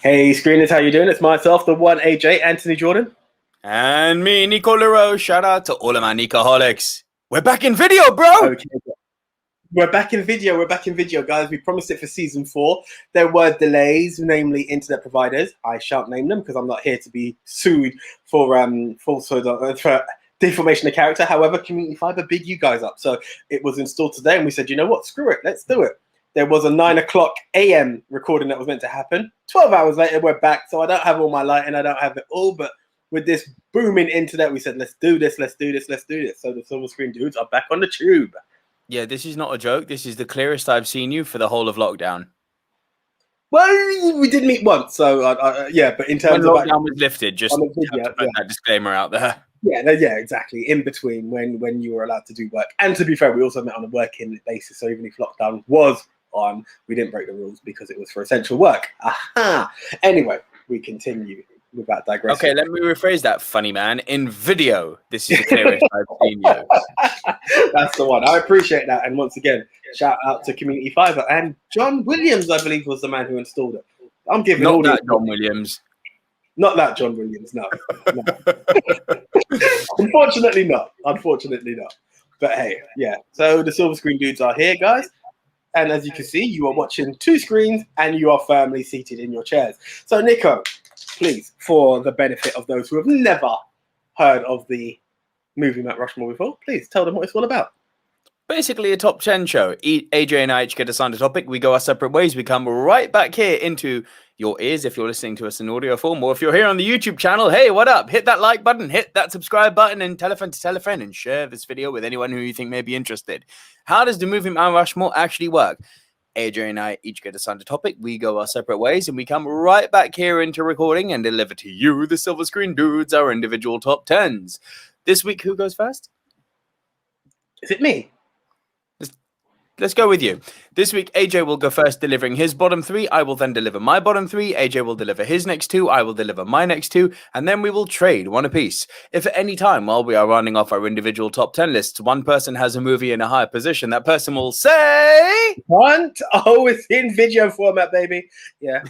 Hey, screeners, how you doing? It's myself, the one AJ, Anthony Jordan. And me, Nico Leroux. Shout out to all of my Nicoholics. We're back in video, bro. Okay. We're back in video. We're back in video, guys. We promised it for season 4. There were delays, namely internet providers. I shan't name them because I'm not here to be sued for falsehood, for defamation of character. However, Community Fiber big you guys up. So it was installed today, and we said, you know what? Screw it. Let's do it. There was a 9 o'clock a.m. recording that was meant to happen. 12 hours later, we're back. So I don't have all my lighting. I don't have it all, but with this booming internet, we said, let's do this, let's do this, let's do this. So the silver screen dudes are back on the tube. Yeah, this is not a joke. This is the clearest I've seen you for the whole of lockdown. Well, we did meet once, so yeah. But in terms when of lockdown was lifted, just have to put that disclaimer out there. Yeah, exactly. In between when you were allowed to do work, and to be fair, we also met on a working basis. So even if lockdown was on, we didn't break the rules because it was for essential work. Aha. Anyway, we continue without digressing. Okay, let me rephrase that, funny man. In video, this is the clearest I've seen you. That's the one. I appreciate that. And once again, shout out to Community Fiber and John Williams, I believe, was the man who installed it. I'm giving not all that John Williams. Not that John Williams, no. Unfortunately not. But hey, yeah. So the silver screen dudes are here, guys. And as you can see, you are watching 2 screens and you are firmly seated in your chairs. So Nico, please, for the benefit of those who have never heard of the Movie Mount Rushmore before, please tell them what it's all about. Basically a top 10 show. AJ and I each get assigned a topic. We go our separate ways. We come right back here into your ears if you're listening to us in audio form, or if you're here on the YouTube channel, hey, what up? Hit that like button, hit that subscribe button, and tell a friend to tell a friend, and share this video with anyone who you think may be interested. How does the Movie Mount Rushmore actually work? AJ and I each get assigned a topic. We go our separate ways, and we come right back here into recording and deliver to you, the silver screen dudes, our individual top 10s. This week, who goes first? Is it me? Let's go with you. This week, AJ will go first, delivering his bottom 3. I will then deliver my bottom 3. AJ will deliver his next 2. I will deliver my next 2. And then we will trade one apiece. If at any time, while we are running off our individual top 10 lists, one person has a movie in a higher position, that person will say... What? Oh, it's in video format, baby. Yeah.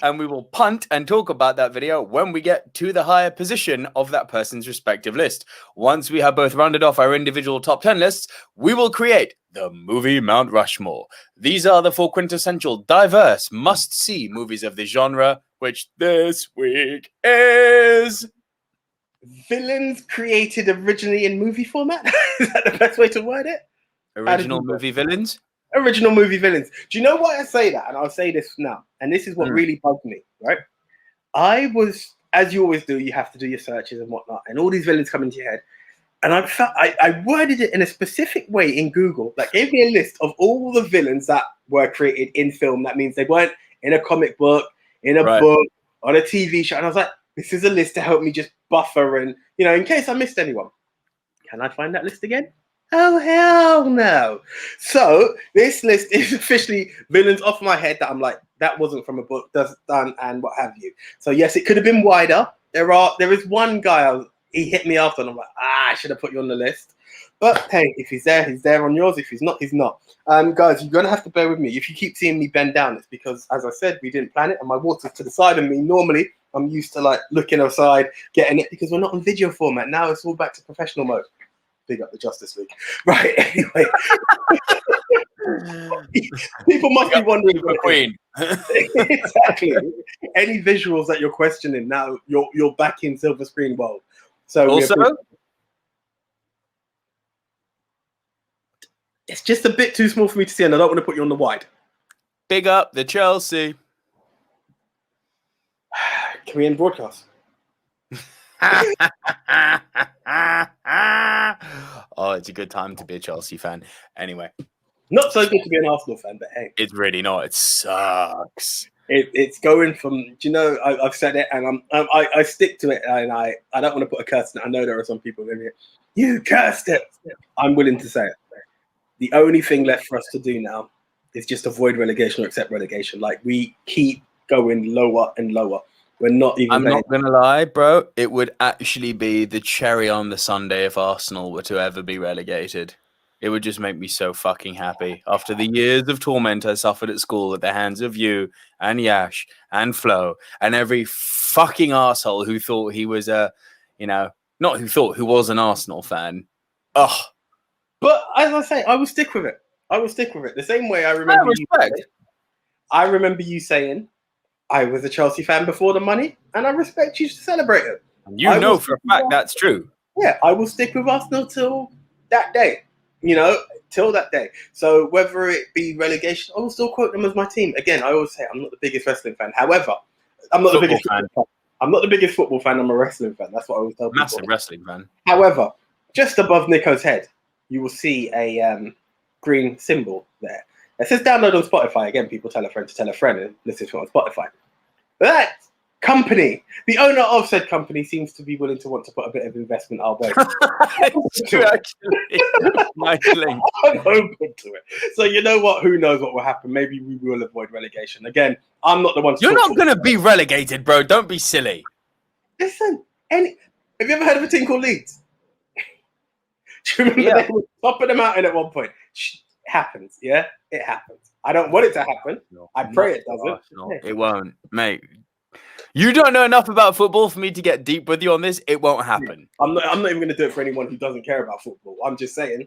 And we will punt and talk about that video when we get to the higher position of that person's respective list. Once we have both rounded off our individual top 10 lists, we will create the Movie Mount Rushmore. These are the 4 quintessential, diverse, must-see movies of the genre, which this week is... Villains created originally in movie format? Is that the best way to word it? Original movie villains? Original movie villains. Do you know why I say that? And I'll say this now. And this is what really bugged me, right? I was, as you always do, you have to do your searches and whatnot, and all these villains come into your head. And I worded it in a specific way in Google that gave me a list of all the villains that were created in film. That means they weren't in a comic book, in a book, on a TV show. And I was like, this is a list to help me just buffer and, you know, in case I missed anyone. Can I find that list again? Oh, hell no. So this list is officially villains off my head that I'm like, that wasn't from a book, done, and what have you. So yes, it could have been wider. There is one guy, he hit me after, and I'm like, I should have put you on the list. But hey, if he's there on yours. If he's not, he's not. Guys, you're going to have to bear with me. If you keep seeing me bend down, it's because, as I said, we didn't plan it, and my water's to the side of me. Normally, I'm used to like looking aside, getting it, because we're not on video format. Now it's all back to professional mode. Big up the Justice League. Right, anyway. People must be wondering. Queen. Exactly. Any visuals that you're questioning now, you're back in silver screen world. So also, it's just a bit too small for me to see, and I don't want to put you on the wide. Big up the Chelsea. Can we end broadcast? Oh, it's a good time to be a Chelsea fan. Anyway, not so good to be an Arsenal fan, but hey, it's really not. It sucks. It's going from, do you know, I've said it, and I stick to it, and I don't want to put a curse in it. I know there are some people in here, you cursed it. I'm willing to say it. The only thing left for us to do now is just avoid relegation or accept relegation. Like, we keep going lower and lower. We're not even. I'm not gonna lie, bro. It would actually be the cherry on the sundae if Arsenal were to ever be relegated. It would just make me so fucking happy. After the years of torment I suffered at school at the hands of you and Yash and Flo and every fucking arsehole who thought he was who was an Arsenal fan. Ugh. But as I say, I will stick with it. I will stick with it. The same way I remember you saying I was a Chelsea fan before the money, and I respect you to celebrate it. You know for a fact that's true. Yeah, I will stick with Arsenal till that day. Till that day. So whether it be relegation, I will still quote them as my team. Again, I always say I'm not the biggest wrestling fan. However, I'm not the biggest football fan. I'm not the biggest football fan. I'm a wrestling fan. That's what I always tell people. Massive wrestling fan. However, just above Nico's head, you will see a green symbol there. It says download on Spotify. Again, people tell a friend to tell a friend and listen to it on Spotify. But that company, the owner of said company, seems to be willing to want to put a bit of investment our way. It's true, actually. Nice link. I'm open to it. So you know what? Who knows what will happen? Maybe we will avoid relegation. Again, I'm not the one. You're not going to be relegated, bro. Don't be silly. Listen, have you ever heard of a team called Leeds? Do you remember they were top of the mountain at one point? It happens, yeah? It happens. I don't want it to happen. I pray it doesn't. No, it won't, mate. You don't know enough about football for me to get deep with you on this. It won't happen. I'm not even going to do it for anyone who doesn't care about football. I'm just saying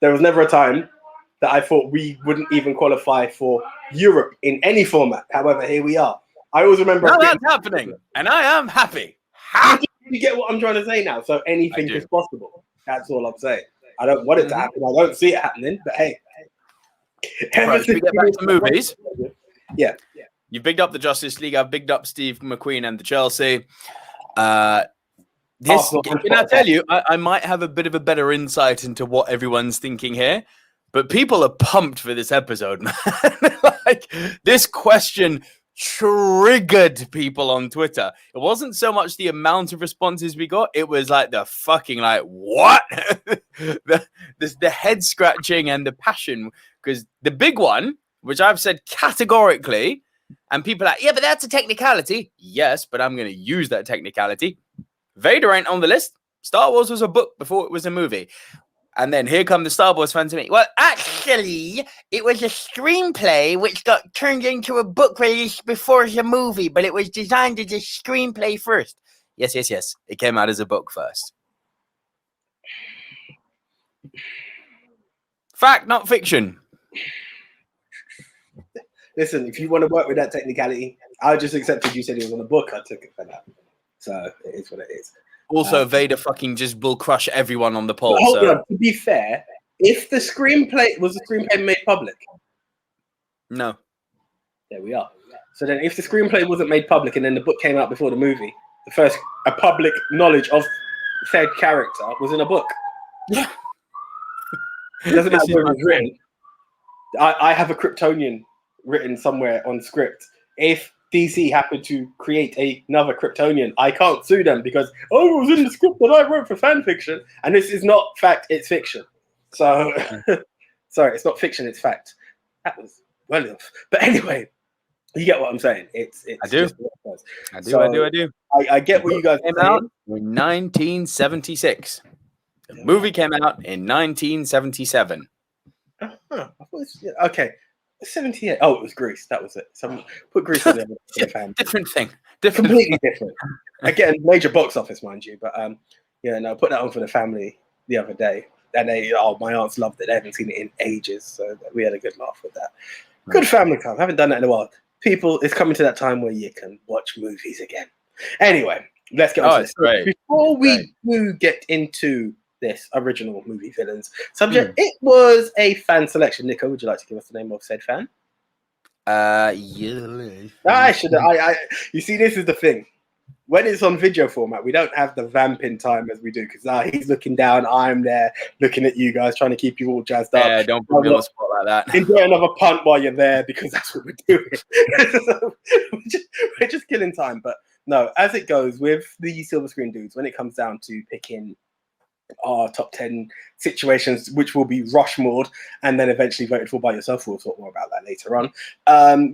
there was never a time that I thought we wouldn't even qualify for Europe in any format. However, here we are. I always remember. Now that's happening, and I am happy. You get what I'm trying to say now? So anything is possible. That's all I'm saying. I don't want it to happen. I don't see it happening, but hey. Right, should we get back to movies? Yeah. You've bigged up the Justice League. I've bigged up Steve McQueen and the Chelsea. Can I tell you, I might have a bit of a better insight into what everyone's thinking here, but people are pumped for this episode, man. Like, this question triggered people on Twitter. It wasn't so much the amount of responses we got, it was like the fucking like what the head scratching and the passion, because the big one, which I've said categorically, and people are like, yeah, but that's a technicality. Yes, but I'm going to use that technicality. Vader ain't on the list. Star Wars was a book before it was a movie. And then here come the Star Wars fans to me. Well, actually, it was a screenplay which got turned into a book released before the movie, but it was designed as a screenplay first. Yes. It came out as a book first. Fact, not fiction. Listen, if you want to work with that technicality, I just accepted you said it was on a book. I took it for that. So it is what it is. Also, Vader fucking just will crush everyone on the poll. Hold on, to be fair, if the screenplay was the screenplay made public, no, there we are. So then, if the screenplay wasn't made public and then the book came out before the movie, the first public knowledge of said character was in a book. Yeah, it doesn't matter where it was written. I have a Kryptonian written somewhere on script. If DC happened to create another Kryptonian, I can't sue them because, it was in the script that I wrote for fan fiction. And this is not fact, it's fiction. So, sorry, it's not fiction, it's fact. That was well enough. But anyway, you get what I'm saying. It's I do. I do. I get what you guys came out in 1976. The movie came out in 1977. Okay. 78. Oh, it was Greece. That was it. Put Greece on the other fan. Different thing. Completely different. Again, major box office, mind you. But put that on for the family the other day. And my aunts loved it. They haven't seen it in ages. So we had a good laugh with that. Good family time. Haven't done that in a while. People, it's coming to that time where you can watch movies again. Anyway, let's get on to this. Great. Before we do get into this original movie villains subject, it was a fan selection. Nico, would you like to give us the name of said fan? Yeah. I should. You see, this is the thing. When it's on video format, we don't have the vamping time as we do because he's looking down, I'm there looking at you guys, trying to keep you all jazzed up. Yeah, don't put me on the spot like that. Enjoy another punt while you're there because that's what we're doing. we're just killing time. But no, as it goes with the Silver Screen dudes, when it comes down to picking our top 10 situations, which will be Rushmore and then eventually voted for by yourself. We'll talk more about that later on.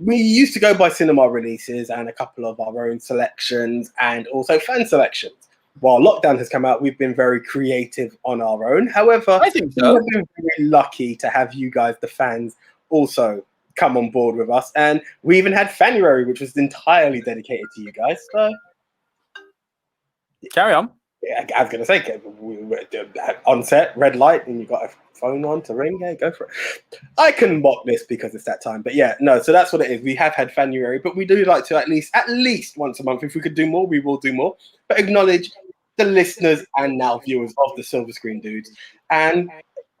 We used to go by cinema releases and a couple of our own selections and also fan selections. while lockdown has come out, we've been very creative on our own. However, I think we so. have been very lucky to have you guys, the fans, also come on board with us. And we even had Fanuary, which was entirely dedicated to you guys. So Carry on. yeah, I was going to say, on set, red light, and you got a phone on to ring. Yeah, go for it. I can mock this because it's that time, but yeah, no. So that's what it is. We have had Fanuary, but we do like to at least once a month. If we could do more, we will do more. But acknowledge the listeners and now viewers of the Silver Screen Dudes, and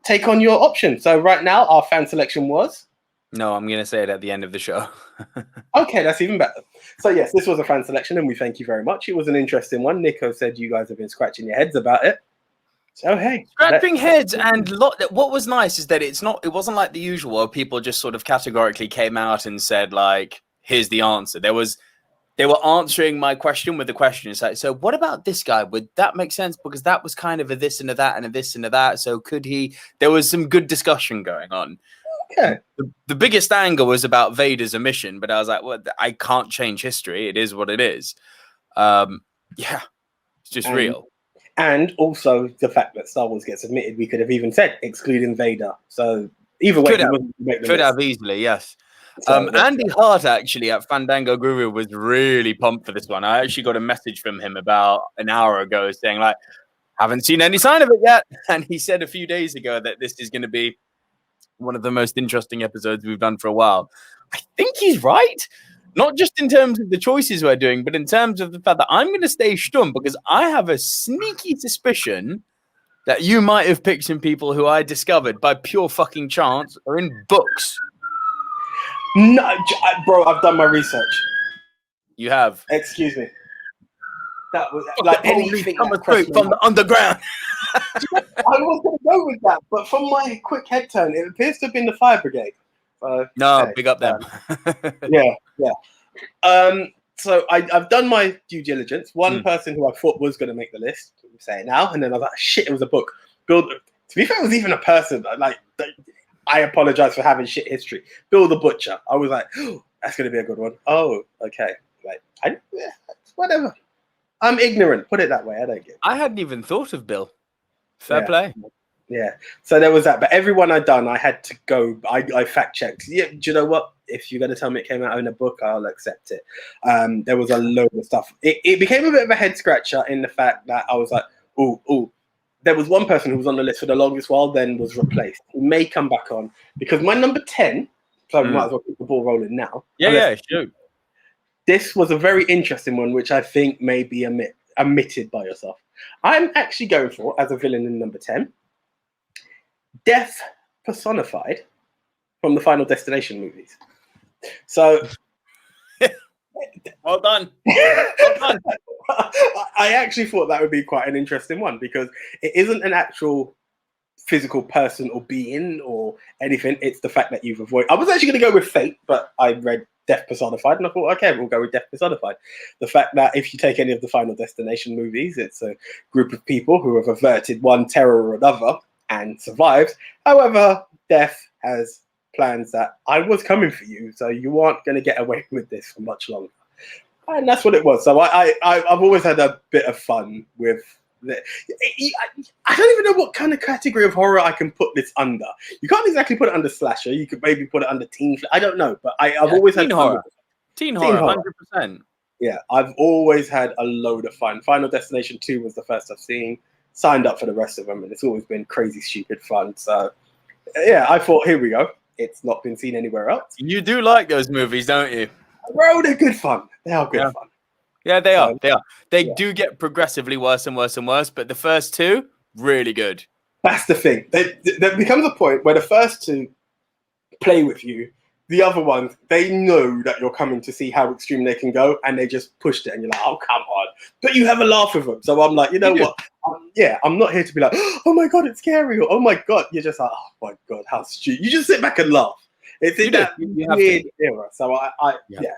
take on your option. So right now, our fan selection was. No, I'm going to say it at the end of the show. Okay, that's even better. So yes, this was a fan selection, and we thank you very much. It was an interesting one. Nico said you guys have been scratching your heads about it. So hey, Scratching heads, and what was nice is that it wasn't like the usual where people just sort of categorically came out and said like, here's the answer. They were answering my question with the question. It's like, so what about this guy? Would that make sense? Because that was kind of a this and a that and a this and a that. So could he? There was some good discussion going on. Okay. The biggest anger was about Vader's omission, but I was like, well, I can't change history. It is what it is. Yeah, it's just real. And also the fact that Star Wars gets admitted, we could have even said excluding Vader. So either way, could have easily, yes. So, Andy Hart actually at Fandango Guru was really pumped for this one. I actually got a message from him about an hour ago saying like, haven't seen any sign of it yet. And he said a few days ago that this is going to be one of the most interesting episodes we've done for a while. I think he's right. Not just in terms of the choices we're doing, but in terms of the fact that I'm going to stay stum because I have a sneaky suspicion that you might have picked some people who I discovered by pure fucking chance are in books. No, bro, I've done my research. You have. Excuse me. That was like anything coming straight from the underground. I was going to go with that, but from my quick head turn, it appears to have been the Fire Brigade. No, big up them. Yeah. So I've done my due diligence. One person who I thought was going to make the list, say it now, and then I was like, shit, it was a book. To be fair, it was even a person. Like, I apologize for having shit history. Bill the Butcher. I was like, oh, that's going to be a good one. Oh, okay. Like, whatever. I'm ignorant. Put it that way. I don't get it. I hadn't even thought of Bill. Fair play. Yeah. So there was that. But everyone I'd done, I had to go. I fact checked. Yeah. Do you know what? If you're going to tell me it came out in a book, I'll accept it. There was a load of stuff. It became a bit of a head scratcher in the fact that I was like, oh. There was one person who was on the list for the longest while, then was replaced. He may come back on because my number 10. So we might as well keep the ball rolling now. Yeah, sure. This was a very interesting one, which I think may be omitted by yourself. I'm actually going for, as a villain in number 10, Death personified from the Final Destination movies. So, well done. Well done. I actually thought that would be quite an interesting one because it isn't an actual physical person or being or anything. It's the fact that you've avoided. I was actually going to go with Fate, but I read Death personified, and I thought, okay, we'll go with Death personified. The fact that if you take any of the Final Destination movies, it's a group of people who have averted one terror or another and survived. However, Death has plans that I was coming for you, so you aren't going to get away with this for much longer. And that's what it was. So I've always had a bit of fun with it. I don't even know what kind of category of horror I can put this under. You can't exactly put it under slasher. You could maybe put it under teen. I don't know, but I've always had horror. Teen horror, 100%. Yeah, I've always had a load of fun. Final Destination 2 was the first I've seen. Signed up for the rest of them, and it's always been crazy, stupid fun. So, yeah, I thought, here we go. It's not been seen anywhere else. You do like those movies, don't you? Bro, they're good fun. They are good fun. Yeah, they are. They are. They do get progressively worse and worse and worse, but the first two, really good. That's the thing. There becomes a point where the first two play with you. The other ones, they know that you're coming to see how extreme they can go, and they just pushed it, and you're like, oh, come on. But you have a laugh with them. So I'm like, you know what? I'm not here to be like, oh, my God, it's scary. Or, oh, my God. You're just like, oh, my God, how stupid. You just sit back and laugh. It's in that weird era. So yeah,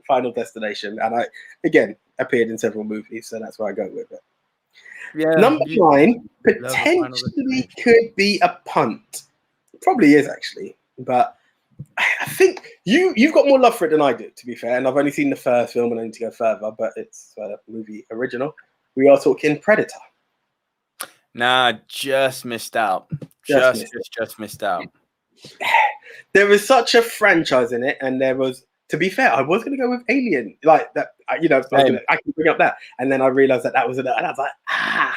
Final Destination. And I, again, appeared in several movies, so that's where I go with it. Yeah, number 9 potentially could be a punt. Probably is, actually. But I think you've got more love for it than I do, to be fair. And I've only seen the first film and I need to go further, but it's a movie original. We are talking Predator. Nah, just missed out. Just missed out. There was such a franchise in it, and there was, to be fair, I was going to go with Alien, like that. You know, I can bring up that, and then I realized that was it, and I was like, that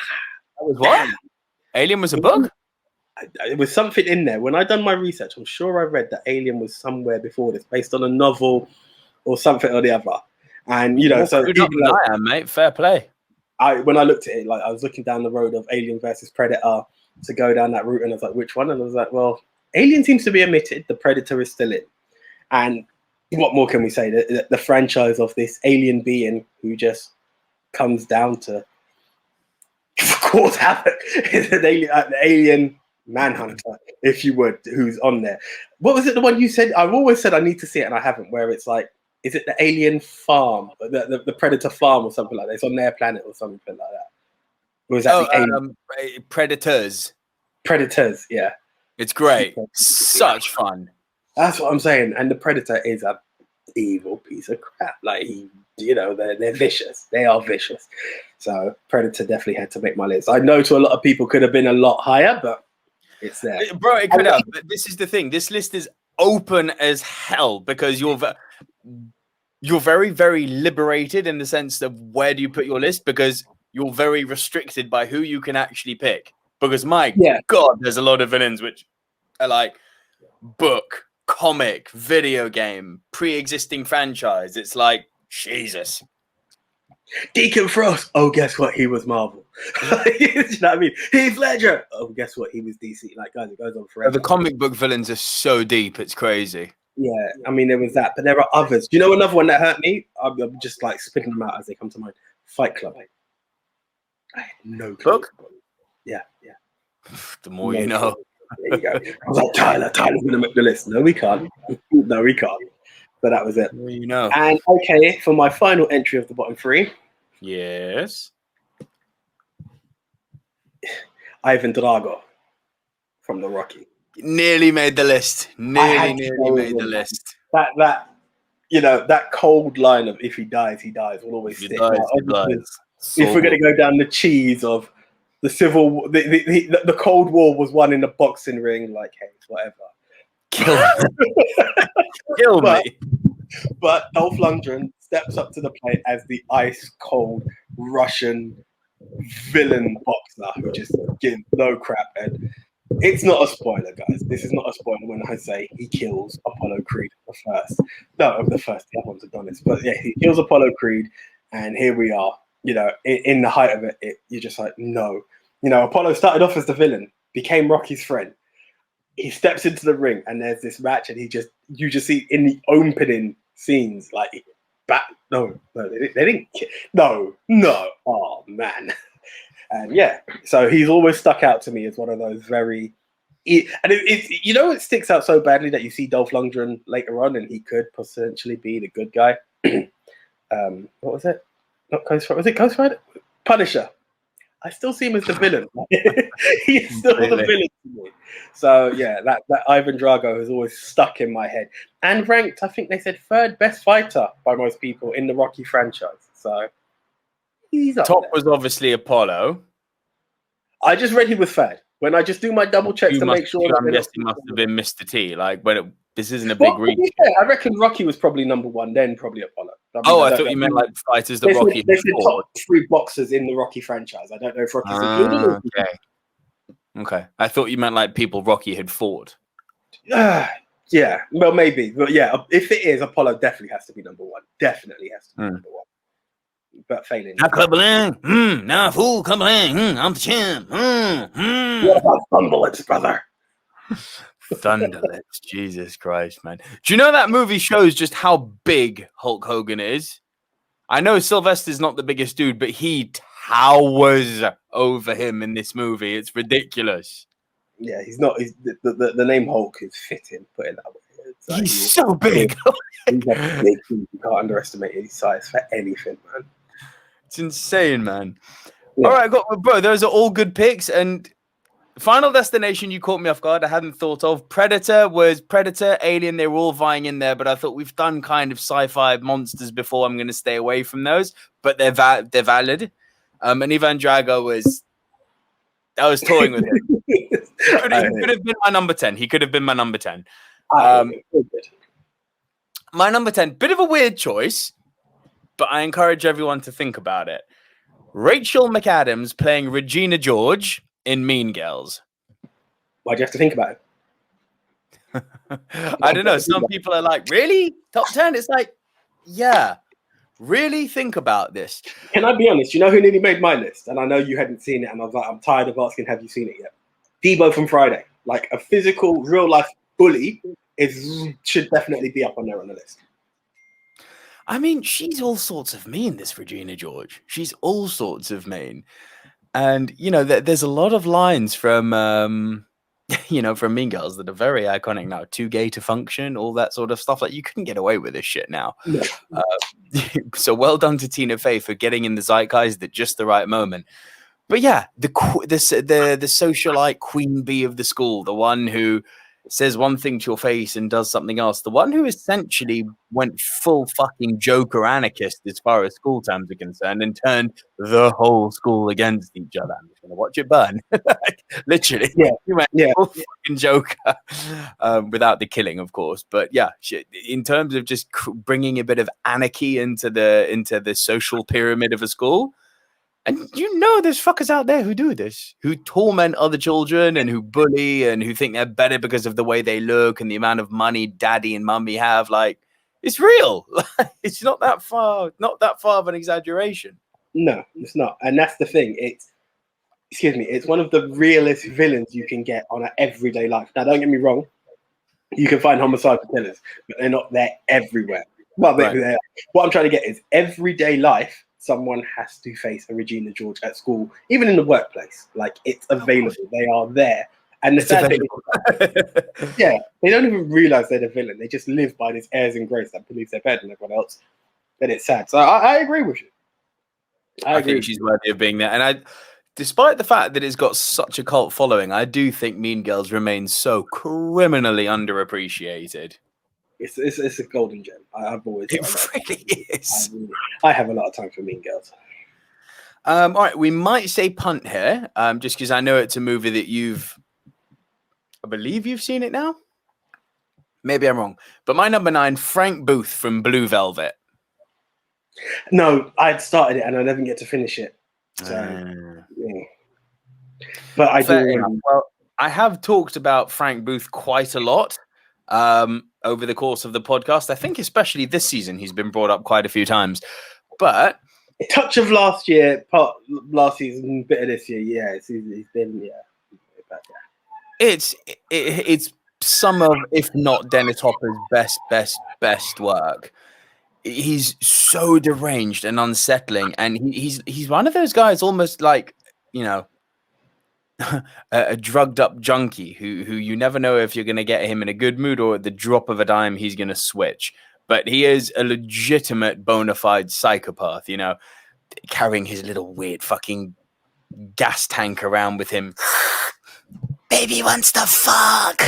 was what? Alien was a book. It was something in there. When I done my research, I'm sure I read that Alien was somewhere before this, based on a novel or something or the other. And you know, so mate, fair play. When I looked at it, like I was looking down the road of Alien versus Predator to go down that route, and I was like, which one? And I was like, well, Alien seems to be omitted. The Predator is still in. And what more can we say? The franchise of this alien being who just comes down to cause havoc is an alien manhunter, if you would, who's on there. What was it? The one you said? I've always said I need to see it, and I haven't. Where it's like, is it the alien farm, the Predator farm, or something like that? It's on their planet or something like that. Or was that Predators? Predators, yeah. It's great. Such fun. That's what I'm saying. And the Predator is a evil piece of crap. Like they're vicious. They are vicious. So Predator definitely had to make my list. I know to a lot of people could have been a lot higher, but it's there. Bro, it could have. But this is the thing. This list is open as hell because you're very, very liberated in the sense of where do you put your list, because you're very restricted by who you can actually pick. Because God, there's a lot of villains which are like book, comic, video game, pre-existing franchise. It's like, Jesus. Deacon Frost. Oh, guess what? He was Marvel. You know what I mean? Heath Ledger. Oh, guess what? He was DC. Like, guys, it goes on forever. The comic book villains are so deep. It's crazy. Yeah, I mean, there was that, but there are others. Do you know another one that hurt me? I'm just like spitting them out as they come to mind. Fight Club. I had no clue. Book? Yeah. The more you know. There you go. I was like, Tyler's going to make the list. No, we can't. No, we can't. So that was it. The more you know. And okay, for my final entry of the bottom three. Yes. Ivan Drago from The Rocky. Nearly made the list. Nearly made the list. That cold line of if he dies, he dies will always stick. If we're going to go down the cheese of the Civil War, the Cold War was won in the boxing ring, like, hey, whatever. Kill me. But Dolph Lundgren steps up to the plate as the ice cold Russian villain boxer who just gives no crap. And it's not a spoiler, guys. This is not a spoiler when I say he kills Apollo Creed the first. No, the first. The other one's Adonis. But yeah, he kills Apollo Creed, and here we are. You know, in the height of it, you're just like, no. You know, Apollo started off as the villain, became Rocky's friend. He steps into the ring, and there's this match, and you just see in the opening scenes, like, they didn't. No. Oh man. And yeah, so he's always stuck out to me as one of those very. It sticks out so badly that you see Dolph Lundgren later on, and he could potentially be the good guy. What was it? Not Ghost Rider. Was it Ghost Rider? Punisher. I still see him as the villain. He's still the villain to me. So yeah, that Ivan Drago has always stuck in my head and ranked. I think they said third best fighter by most people in the Rocky franchise. So he's up top there. Was obviously Apollo. I just read he was third. When I just do my double checks to make sure. I'm guessing must have been Mr. T. Like this isn't a big reach. Yeah, I reckon Rocky was probably number one, then probably Apollo. I thought you meant like fighters that Rocky. There's the top three boxers in the Rocky franchise. I don't know if Rocky's included. Okay. I thought you meant like people Rocky had fought. Yeah, well, maybe. But yeah, if it is, Apollo definitely has to be number one. Definitely has to be number one. But failing. Now, Cumberland. Now, fool, Cumberland. I'm the champ. What about Thunderlips, brother? Thunderlips. Jesus Christ, man. Do you know that movie shows just how big Hulk Hogan is? I know Sylvester's not the biggest dude, but he towers over him in this movie. It's ridiculous. Yeah, he's not. The name Hulk is fitting, put it that way. Like, he's so big. He's a big dude. You can't underestimate his size for anything, man. It's insane, man. Yeah. All right, bro, those are all good picks. And Final Destination, you caught me off guard. I hadn't thought of. Predator, Alien. They were all vying in there, but I thought we've done kind of sci-fi monsters before. I'm going to stay away from those, but they're valid. And Ivan Drago was. I was toying with him. He could have been my number 10. He could have been my number 10. My number 10, bit of a weird choice, but I encourage everyone to think about it. Rachel McAdams playing Regina George in Mean Girls. Why do you have to think about it? I don't know. Some people are like, really? Top 10? It's like, yeah. Really think about this. Can I be honest? You know who nearly made my list? And I know you hadn't seen it, and I was like, I'm tired of asking, have you seen it yet? Debo from Friday. Like a physical, real-life bully should definitely be up on there on the list. I mean, she's all sorts of mean, this Regina George. She's all sorts of mean. And, you know, there's a lot of lines from... from Mean Girls that are very iconic now. Too gay to function, all that sort of stuff. Like, you couldn't get away with this shit now. No. So well done to Tina Fey for getting in the zeitgeist at just the right moment. But yeah, the socialite queen bee of the school, the one who says one thing to your face and does something else, the one who essentially went full fucking Joker anarchist as far as school terms are concerned and turned the whole school against each other. I'm just going to watch it burn. Literally. Yeah. He went full fucking Joker without the killing, of course. But yeah, in terms of just bringing a bit of anarchy into the social pyramid of a school. And there's fuckers out there who do this, who torment other children and who bully and who think they're better because of the way they look and the amount of money daddy and mummy have. Like, it's real. It's not that far of an exaggeration. No, it's not. And that's the thing. It's one of the realest villains you can get on an everyday life. Now, don't get me wrong. You can find homicidal killers, but they're not there everywhere. Well, right. What I'm trying to get is everyday life. Someone has to face a Regina George at school, even in the workplace. Like, it's available. They are there. And the sad thing is, they don't even realize they're the villain. They just live by this airs and grace that believes they're better than everyone else. Then it's sad. So I agree with you. I think she's worthy of being there. And despite the fact that it's got such a cult following, I do think Mean Girls remains so criminally underappreciated. It's a golden gem. I've always. It really is. I have a lot of time for Mean Girls. All right, we might say punt here, just because I know it's a movie that I believe you've seen it now. Maybe I'm wrong, but my number 9, Frank Booth from Blue Velvet. No, I'd started it and I didn't get to finish it. So, yeah. But I do. Well, I have talked about Frank Booth quite a lot. Over the course of the podcast. I think especially this season he's been brought up quite a few times. But a touch of last season, bit of this year, he's been It's some of, if not Dennis Hopper's best work. He's so deranged and unsettling, and he's one of those guys almost like, a drugged up junkie who you never know if you're going to get him in a good mood or at the drop of a dime he's going to switch. But he is a legitimate bona fide psychopath, carrying his little weird fucking gas tank around with him. Baby wants to fuck.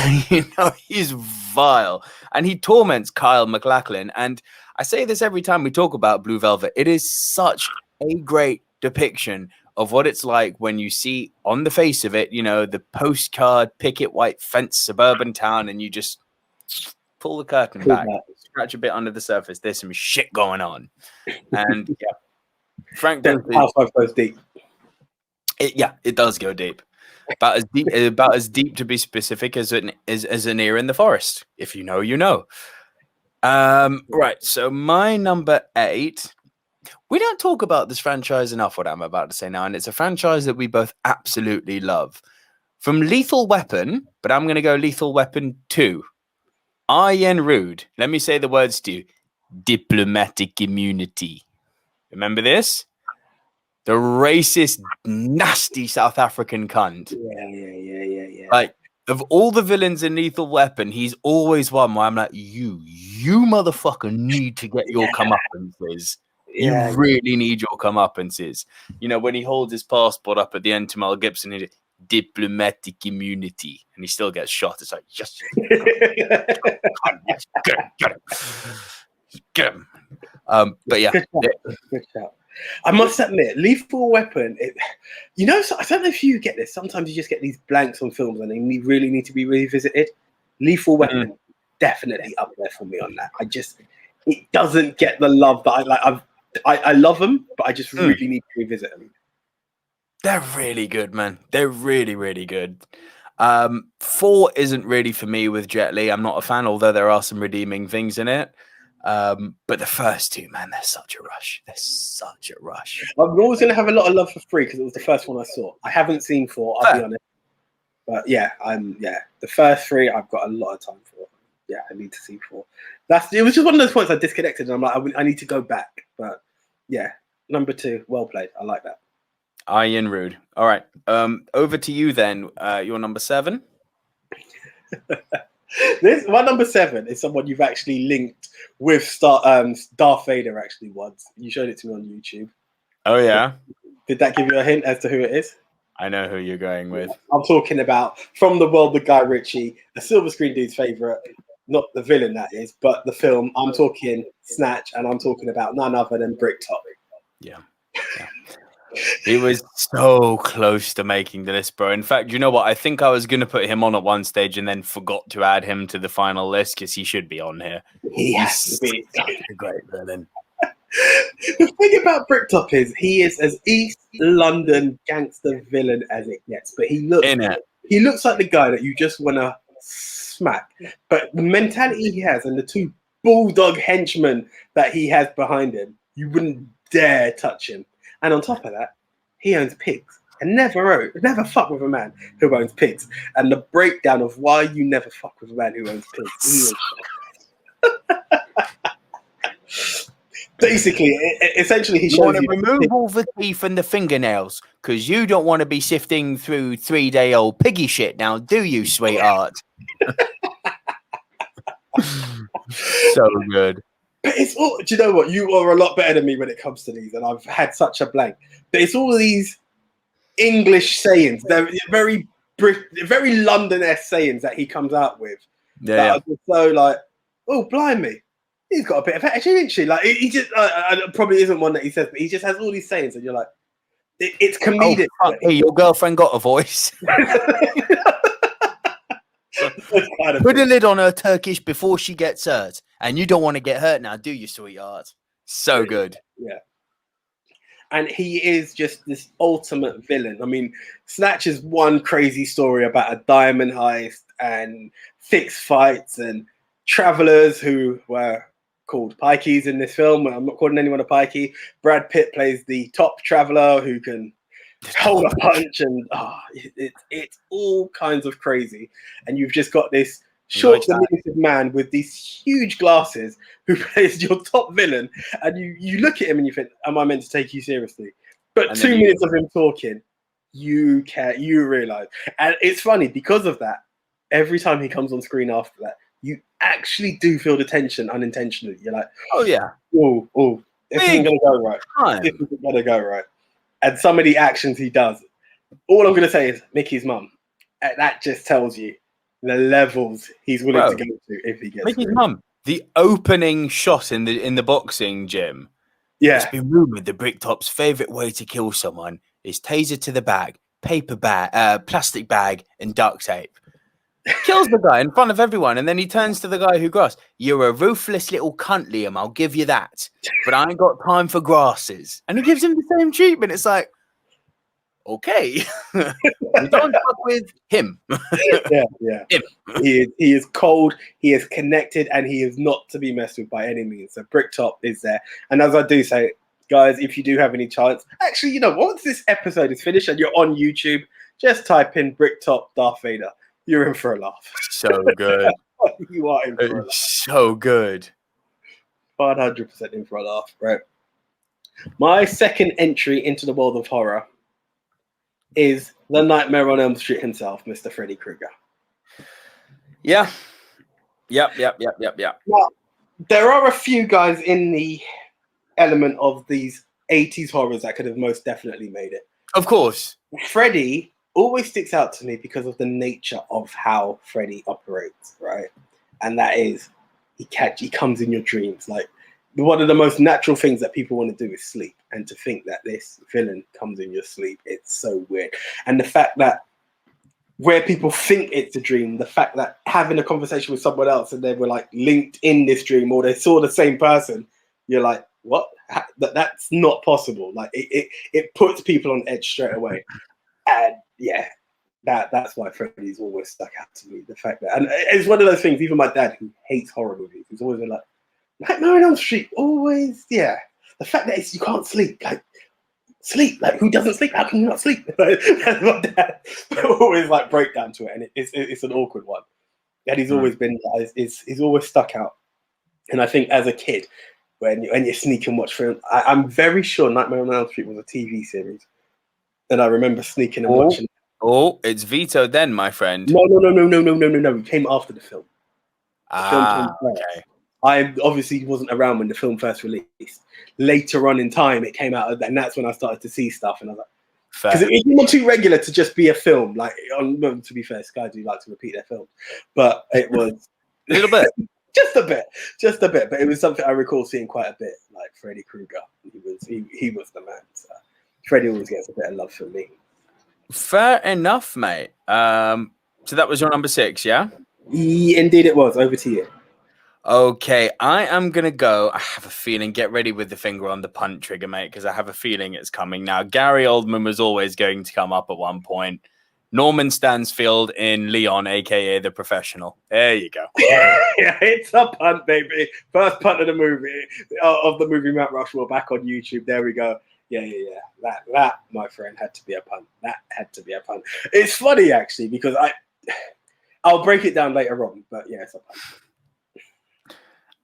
He's vile. And he torments Kyle MacLachlan. And I say this every time we talk about Blue Velvet. It is such a great depiction of what it's like when you see on the face of it, the postcard picket white fence suburban town, and you just pull the curtain back, scratch a bit under the surface. There's some shit going on. And Frank Booth goes deep. It does go deep. About as deep to be specific as an ear in the forest. If you know, you know. Right. So my number 8. We don't talk about this franchise enough, what I'm about to say now, and it's a franchise that we both absolutely love. From Lethal Weapon, but I'm going to go Lethal Weapon 2. Arjen Rude. Let me say the words to you. Diplomatic immunity. Remember this? The racist, nasty South African cunt. Yeah. Like, of all the villains in Lethal Weapon, he's always one where I'm like, you motherfucker need to get your comeuppances. You really need your comeuppances. When he holds his passport up at the end to Mel Gibson, he did diplomatic immunity, and he still gets shot. It's like, yes, get him. But yeah, Good shout. Good shout. I must admit, Lethal Weapon. I don't know if you get this. Sometimes you just get these blanks on films, and they really need to be revisited. Lethal Weapon, definitely up there for me on that. It doesn't get the love that I like. I love them, but I just really need to revisit them. They're really good, man. They're really, really good. 4 isn't really for me with Jet Li. I'm not a fan, although there are some redeeming things in it. But the first 2, man, they're such a rush. They're such a rush. I'm always going to have a lot of love for 3 because it was the first one I saw. I haven't seen 4, I'll be honest. But yeah, the first 3 I've got a lot of time for. Yeah, I need to see 4. It was just one of those points I disconnected, and I'm like, I need to go back. But yeah, number 2, well played. I like that. Ian Rude. All right. Over to you then. Your number 7. My number 7 is someone you've actually linked with Darth Vader actually once. You showed it to me on YouTube. Oh yeah. Did that give you a hint as to who it is? I know who you're going with. I'm talking about From the World of Guy Ritchie, a silver screen dude's favorite. Not the villain, that is, but the film. I'm talking Snatch, and I'm talking about none other than Bricktop. Yeah. He was so close to making the list, bro. In fact, you know what? I think I was going to put him on at one stage and then forgot to add him to the final list because he should be on here. He has to be. Such a great villain. The thing about Bricktop is he is as East London gangster villain as it gets, but he looks like the guy that you just want to smack. But the mentality he has and the 2 bulldog henchmen that he has behind him, you wouldn't dare touch him. And on top of that, he owns pigs and never fuck with a man who owns pigs. And the breakdown of why you never fuck with a man who owns pigs. Basically, essentially, he shows you remove all the teeth and the fingernails because you don't want to be sifting through 3-day-old piggy shit now, do you, sweetheart? So good. But it's all. Do you know what? You are a lot better than me when it comes to these, and I've had such a blank. But it's all these English sayings. They're very London-esque sayings that he comes out with. Yeah. So like, oh blimey, he's got a bit of attitude, isn't she? Like he just probably isn't one that he says, but he just has all these sayings, and you're like, it's comedic. Oh, hey, your girlfriend got a voice. Put a lid on her Turkish before she gets hurt. And you don't want to get hurt now, do you, sweetheart? So good. Yeah. And he is just this ultimate villain. I mean, Snatch is one crazy story about a diamond heist and fixed fights and travelers who were called pikeys in this film. I'm not calling anyone a pikey. Brad Pitt plays the top traveler who can hold a punch, and it's all kinds of crazy. And you've just got this short, diminutive man with these huge glasses who plays your top villain, and you look at him and you think, am I meant to take you seriously? But and 2 minutes of him talking, you realize. And it's funny because of that, every time he comes on screen after that, you actually do feel the tension unintentionally. You're like, oh yeah, oh, this isn't gonna go right. This isn't gonna go right. And some of the actions he does, all I'm gonna say is Mickey's mum. That just tells you the levels he's willing to go to if he gets Mickey's mum. The opening shot in the boxing gym. Yeah. It's been rumored the Bricktop's favorite way to kill someone is taser to the back, paper bag, plastic bag, and duct tape. Kills the guy in front of everyone, and then he turns to the guy who grasps. You're a ruthless little cunt, Liam. I'll give you that. But I ain't got time for grasses. And he gives him the same treatment. It's like, okay, we don't fuck with him. Yeah. Him. He is cold. He is connected, and he is not to be messed with by any means. So Bricktop is there. And as I do say, guys, if you do have any chance, actually, you know, once this episode is finished and you're on YouTube, just type in Bricktop Darth Vader. You're in for a laugh. So good. You are in for a laugh. So good. 100% in for a laugh, right? My second entry into the world of horror is the Nightmare on Elm Street himself, Mr. Freddy Krueger. Yeah. Yep. Now, there are a few guys in the element of these 80s horrors that could have most definitely made it. Of course. Freddy always sticks out to me because of the nature of how Freddy operates, right? And that is, he comes in your dreams. Like, one of the most natural things that people want to do is sleep. And to think that this villain comes in your sleep, it's so weird. And the fact that where people think it's a dream, the fact that having a conversation with someone else and they were like linked in this dream or they saw the same person, you're like, what? That's not possible. Like it puts people on edge straight away. And yeah, that's why Freddy's always stuck out to me. The fact that, and it's one of those things, even my dad who hates horror movies, he's always been like, Nightmare on Elm Street, always, yeah. The fact that you can't sleep, like, sleep, like, who doesn't sleep? How can you not sleep? That's my dad always like break down to it, and it's an awkward one. And he's always been, he's always stuck out. And I think as a kid, when you sneak and watch film, I'm very sure Nightmare on Elm Street was a TV series, and I remember sneaking and watching. Oh, it's vetoed then, my friend. No. It came after the film. The film came first. Okay. I obviously wasn't around when the film first released. Later on in time, it came out, and that's when I started to see stuff. And I was like, because it's not too regular to just be a film. Like, to be fair, Sky do like to repeat their films, but it was a little bit, just a bit. But it was something I recall seeing quite a bit. Like Freddy Krueger, he was the man. So Freddy always gets a bit of love from me. Fair enough, mate. So that was your number 6, yeah? Indeed, it was. Over to you. Okay, I am going to go. I have a feeling, get ready with the finger on the punt trigger, mate, because I have a feeling it's coming now. Gary Oldman was always going to come up at one point. Norman Stansfield in Leon, a.k.a. The Professional. There you go. Yeah, it's a punt, baby. First punt of the movie, of the movie Mount Rushmore, back on YouTube. There we go. Yeah. That, my friend, had to be a punt. That had to be a punt. It's funny, actually, because I'll break it down later on, but yeah, it's a punt.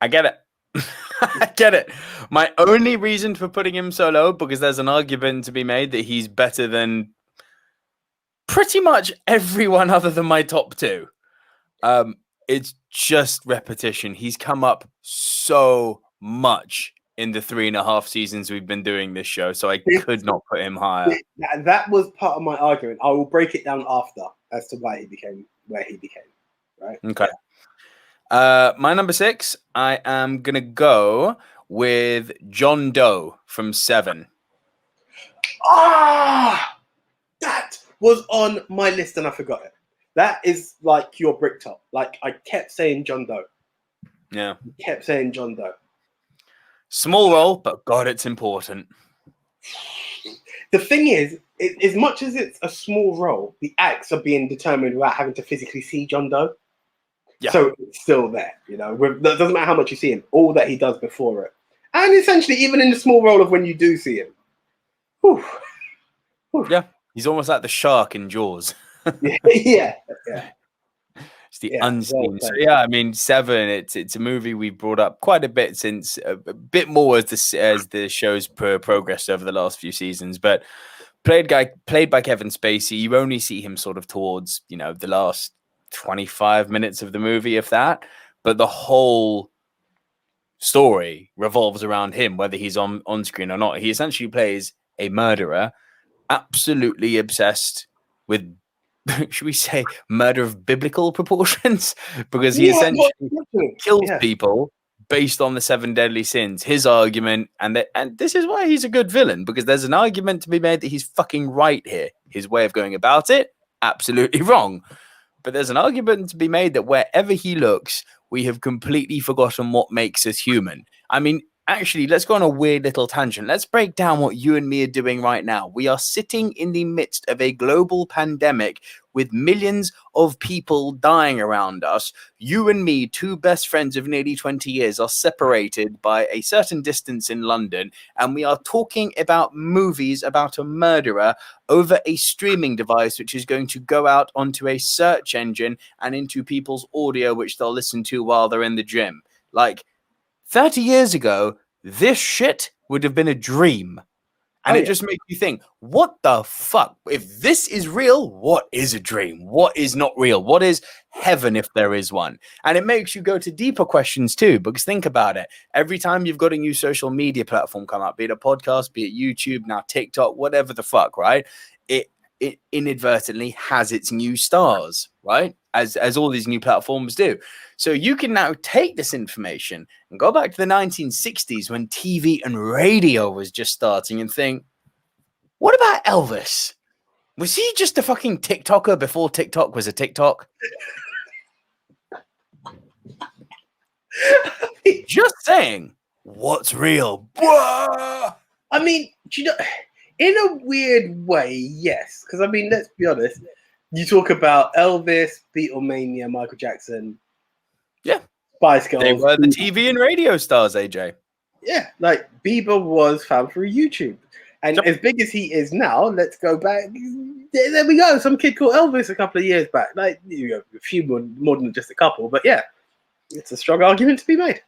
I get it. I get it. My only reason for putting him so low, because there's an argument to be made that he's better than pretty much everyone other than my top 2. It's just repetition. He's come up so much in the 3.5 seasons we've been doing this show, so I could not put him higher. That was part of my argument. I will break it down after as to why he became where he became. Right? Okay. My number 6, I am going to go with John Doe from 7. That was on my list and I forgot it. That is like your brick top. Like, I kept saying John Doe. Yeah. Kept saying John Doe. Small role, but God, it's important. The thing is, as much as it's a small role, the acts are being determined without having to physically see John Doe. Yeah. So it's still there, It doesn't matter how much you see him, all that he does before it. And essentially, even in the small role of when you do see him. Whew. Yeah, he's almost like the shark in Jaws. Yeah. It's the unseen. So yeah, I mean, 7. It's a movie we brought up quite a bit since, a bit more as the show's progressed over the last few seasons. But played by Kevin Spacey. You only see him sort of towards the last 25 minutes of the movie, if that. But the whole story revolves around him, whether he's on screen or not. He essentially plays a murderer, absolutely obsessed with, should we say, murder of biblical proportions? Because he essentially kills people based on the 7 deadly sins. His argument, and this is why he's a good villain, because there's an argument to be made that he's fucking right here. His way of going about it, absolutely wrong. But there's an argument to be made that wherever he looks, we have completely forgotten what makes us human. I mean, actually, let's go on a weird little tangent. Let's break down what you and me are doing right now. We are sitting in the midst of a global pandemic with millions of people dying around us. You and me, 2 best friends of nearly 20 years, are separated by a certain distance in London, and we are talking about movies about a murderer over a streaming device which is going to go out onto a search engine and into people's audio, which they'll listen to while they're in the gym. Like, 30 years ago, this shit would have been a dream. And it just makes you think, what the fuck? If this is real, what is a dream? What is not real? What is heaven if there is one? And it makes you go to deeper questions too, because think about it. Every time you've got a new social media platform come up, be it a podcast, be it YouTube, now TikTok, whatever the fuck, right? It inadvertently has its new stars, right? As all these new platforms do. So you can now take this information and go back to the 1960s when TV and radio was just starting and think, what about Elvis? Was he just a fucking TikToker before TikTok was a TikTok? Just saying, what's real? Whoa! I mean, do you know, in a weird way, yes. Because, I mean, let's be honest. You talk about Elvis, Beatlemania, Michael Jackson. Yeah. Spice Girls. They were the TV and radio stars, AJ. Yeah. Like, Bieber was found through YouTube. And as big as he is now, let's go back. There we go. Some kid called Elvis a couple of years back. Like, you know, a few more than just a couple. But yeah, it's a strong argument to be made.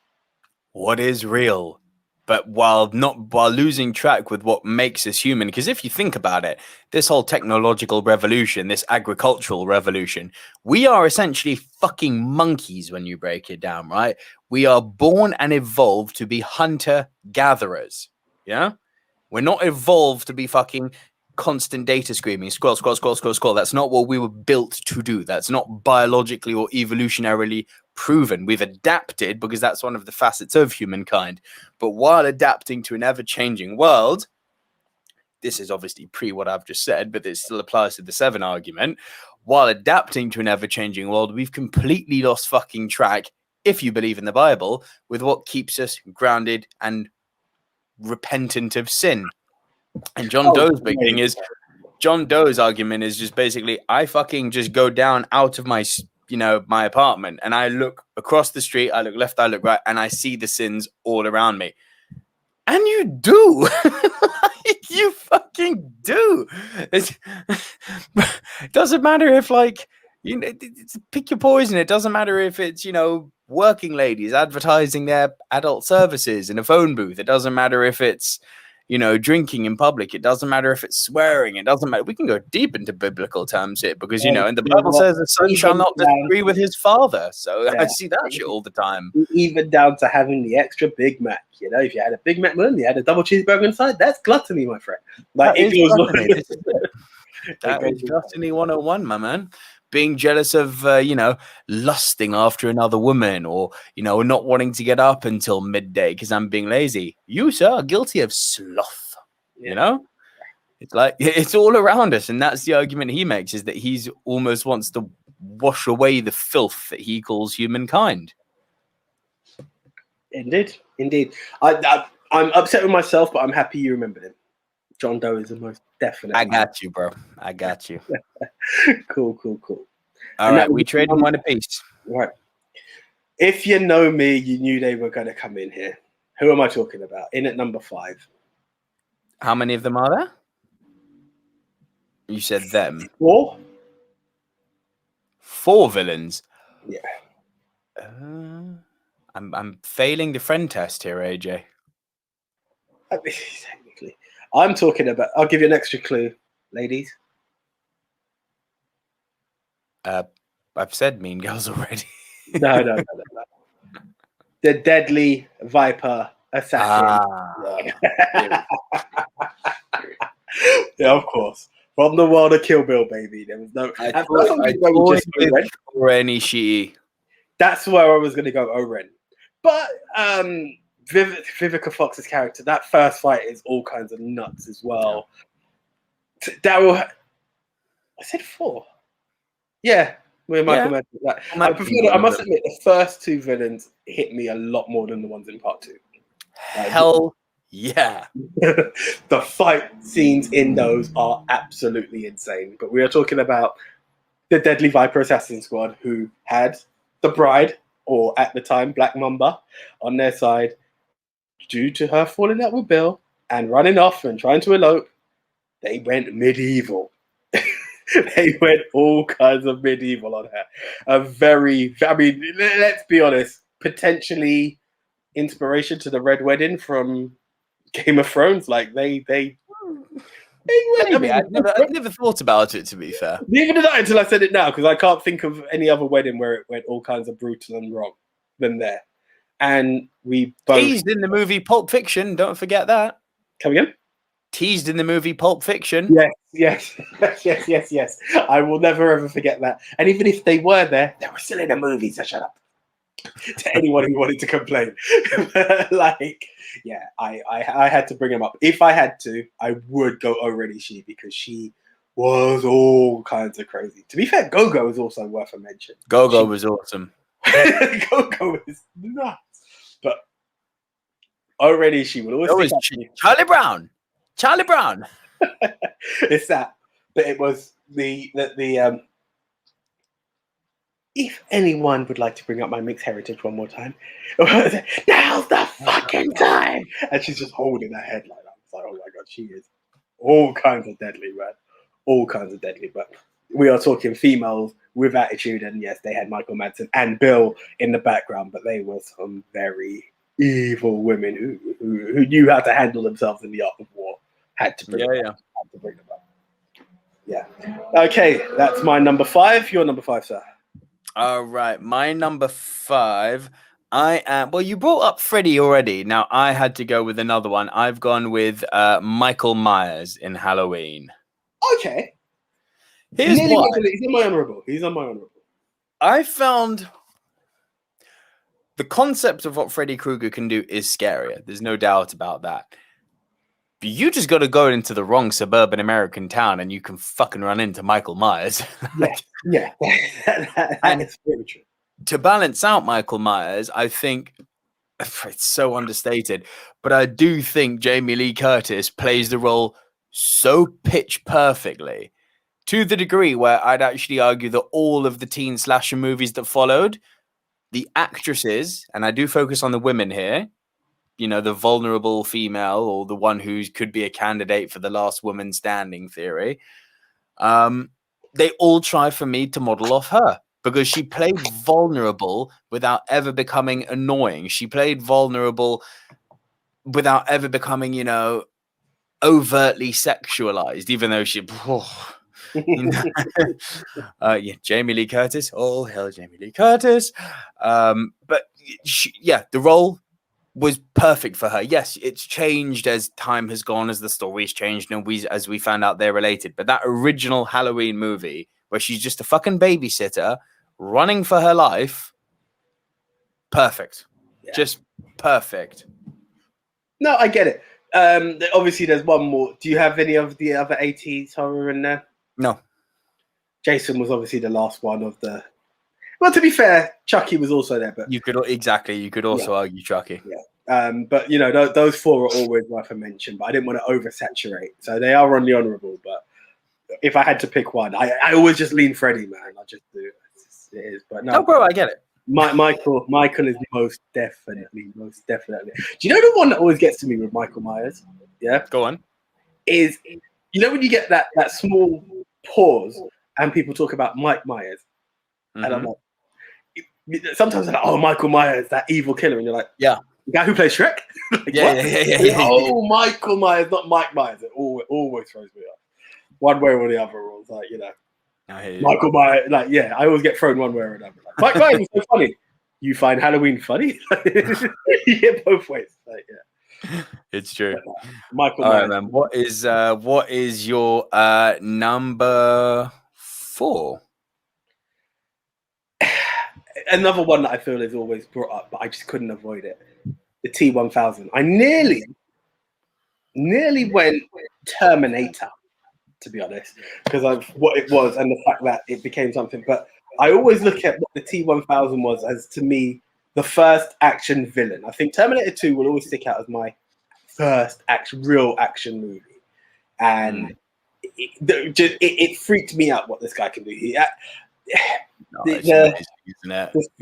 What is real? But while losing track with what makes us human, because if you think about it, this whole technological revolution, this agricultural revolution, we are essentially fucking monkeys when you break it down, right? We are born and evolved to be hunter-gatherers, yeah? We're not evolved to be fucking constant data screaming, scroll, scroll, scroll, scroll, scroll. That's not what we were built to do. That's not biologically or evolutionarily proven. We've adapted because that's one of the facets of humankind. But while adapting to an ever-changing world, this is obviously pre what I've just said, but it still applies to the 7 argument. While adapting to an ever-changing world, we've completely lost fucking track, if you believe in the Bible, with what keeps us grounded and repentant of sin. And John Doe's big thing is, John Doe's argument is just basically, I fucking just go down out of my, you know, my apartment and I look across the street, I look left, I look right, and I see the sins all around me. And you do. You fucking do. It doesn't matter if, like, you know, pick your poison. It doesn't matter if it's, you know, working ladies advertising their adult services in a phone booth. It doesn't matter if it's, you know, drinking in public. It doesn't matter if it's swearing. It doesn't matter. We can go deep into biblical terms here because, you know, and the Bible says the son shall not disagree with his father. So I see that shit all the time. Even down to having the extra Big Mac. You know, if you had a Big Mac and you had a double cheeseburger inside, that's gluttony, my friend. Like, that is gluttony 101, my man. Being jealous of, you know, lusting after another woman, or, you know, not wanting to get up until midday because I'm being lazy. You, sir, are guilty of sloth. You know, it's like, it's all around us. And that's the argument he makes, is that he's almost wants to wash away the filth that he calls humankind. Indeed. I'm upset with myself, but I'm happy you remembered him. John Doe is the most definite. I got you, bro. I got you. Cool. All right, we traded one apiece. Right. If you know me, you knew they were going to come in here. Who am I talking about? In at number 5. How many of them are there? You said them. 4? 4 villains. Yeah. I'm failing the friend test here, AJ. Technically, I'm talking about. I'll give you an extra clue, ladies. I've said Mean Girls already. No. The Deadly Viper Assassin. Yeah, of course. From the world of Kill Bill, baby. There was no. I any Ishii. That's where I was going to go, Oren. But Vivica Fox's character, that first fight is all kinds of nuts as well. Daryl, I said 4. Yeah, with Michael Madsen. I must admit, the first 2 villains hit me a lot more than the ones in part 2. Hell yeah. The fight scenes in those are absolutely insane. But we are talking about the Deadly Viper Assassin Squad, who had the bride, or at the time, Black Mamba, on their side due to her falling out with Bill and running off and trying to elope. They went medieval. They went all kinds of medieval on her. Let's be honest, potentially inspiration to the Red Wedding from Game of Thrones. Like they Maybe. I've never thought about it, to be fair. Neither did I until I said it now, because I can't think of any other wedding where it went all kinds of brutal and wrong than there. And we both... He's in the movie Pulp Fiction, don't forget that. Come again? teased in the movie Pulp Fiction. Yes. I will never ever forget that. And even if they were there, they were still in the movie. So shut up. To anyone who wanted to complain, like, yeah, I had to bring him up. If I had to, I would go already she, because she was all kinds of crazy. To be fair, Gogo is also worth a mention. Gogo was awesome. Gogo is nuts. But already she would always Charlie Brown. It's that. But it was the if anyone would like to bring up my mixed heritage one more time, now's the fucking time. And she's just holding her head like that. It's like, oh my God, she is all kinds of deadly, man. All kinds of deadly. But we are talking females with attitude. And yes, they had Michael Madsen and Bill in the background, but they were some very evil women who knew how to handle themselves in the art of war. Had to bring them up. Yeah. Okay, that's my number 5. Your number 5, sir. All right, my number 5. Well, you brought up Freddy already. Now I had to go with another one. I've gone with Michael Myers in Halloween. Okay. He's on my honorable. I found the concept of what Freddy Krueger can do is scarier. There's no doubt about that. But you just got to go into the wrong suburban American town and you can fucking run into Michael Myers. Yeah. That is very true. To balance out Michael Myers, I think it's so understated, but I do think Jamie Lee Curtis plays the role so pitch perfectly, to the degree where I'd actually argue that all of the teen slasher movies that followed, the actresses, and I do focus on the women here, you know, the vulnerable female or the one who could be a candidate for the last woman standing theory, they all try for me to model off her, because she played vulnerable without ever becoming annoying. She played vulnerable without ever becoming, you know, overtly sexualized, even though she... Jamie Lee Curtis. Oh, hell, Jamie Lee Curtis. But the role was perfect for her. Yes, it's changed as time has gone, as the story's changed, and as we found out they're related. But that original Halloween movie, where she's just a fucking babysitter running for her life, perfect. Yeah. Just perfect. No, I get it. Obviously, there's one more. Do you have any of the other 80s horror in there? No. Jason was obviously the last one of the... Well, to be fair, Chucky was also there, but you could also argue Chucky. Yeah, but you know, those 4 are always worth a mention. But I didn't want to oversaturate, so they are on the honourable. But if I had to pick one, I always just lean Freddy, man. I just do. It is, but no, bro, I get it. Michael is most definitely. Do you know the one that always gets to me with Michael Myers? Yeah, go on. Is, you know, when you get that small pause and people talk about Mike Myers, and I'm like, sometimes I'm like, oh, Michael Myers, that evil killer, and you're like, yeah, the guy who plays Shrek. Like, yeah. Oh, Michael Myers, not Mike Myers. It always throws me off, one way or the other. Or it's like, you know, Michael Myers. Like, yeah, I always get thrown one way or another. Like, Mike Myers is so funny. You find Halloween funny? You get both ways. Like, yeah, it's true. Michael All Myers. Right, man. What is your number 4? Another one that I feel is always brought up, but I just couldn't avoid it. The T-1000. I nearly went Terminator, to be honest, because of what it was and the fact that it became something. But I always look at what the T-1000 was as, to me, the first action villain. I think Terminator 2 will always stick out as my first real action movie. And it freaked me out what this guy can do. The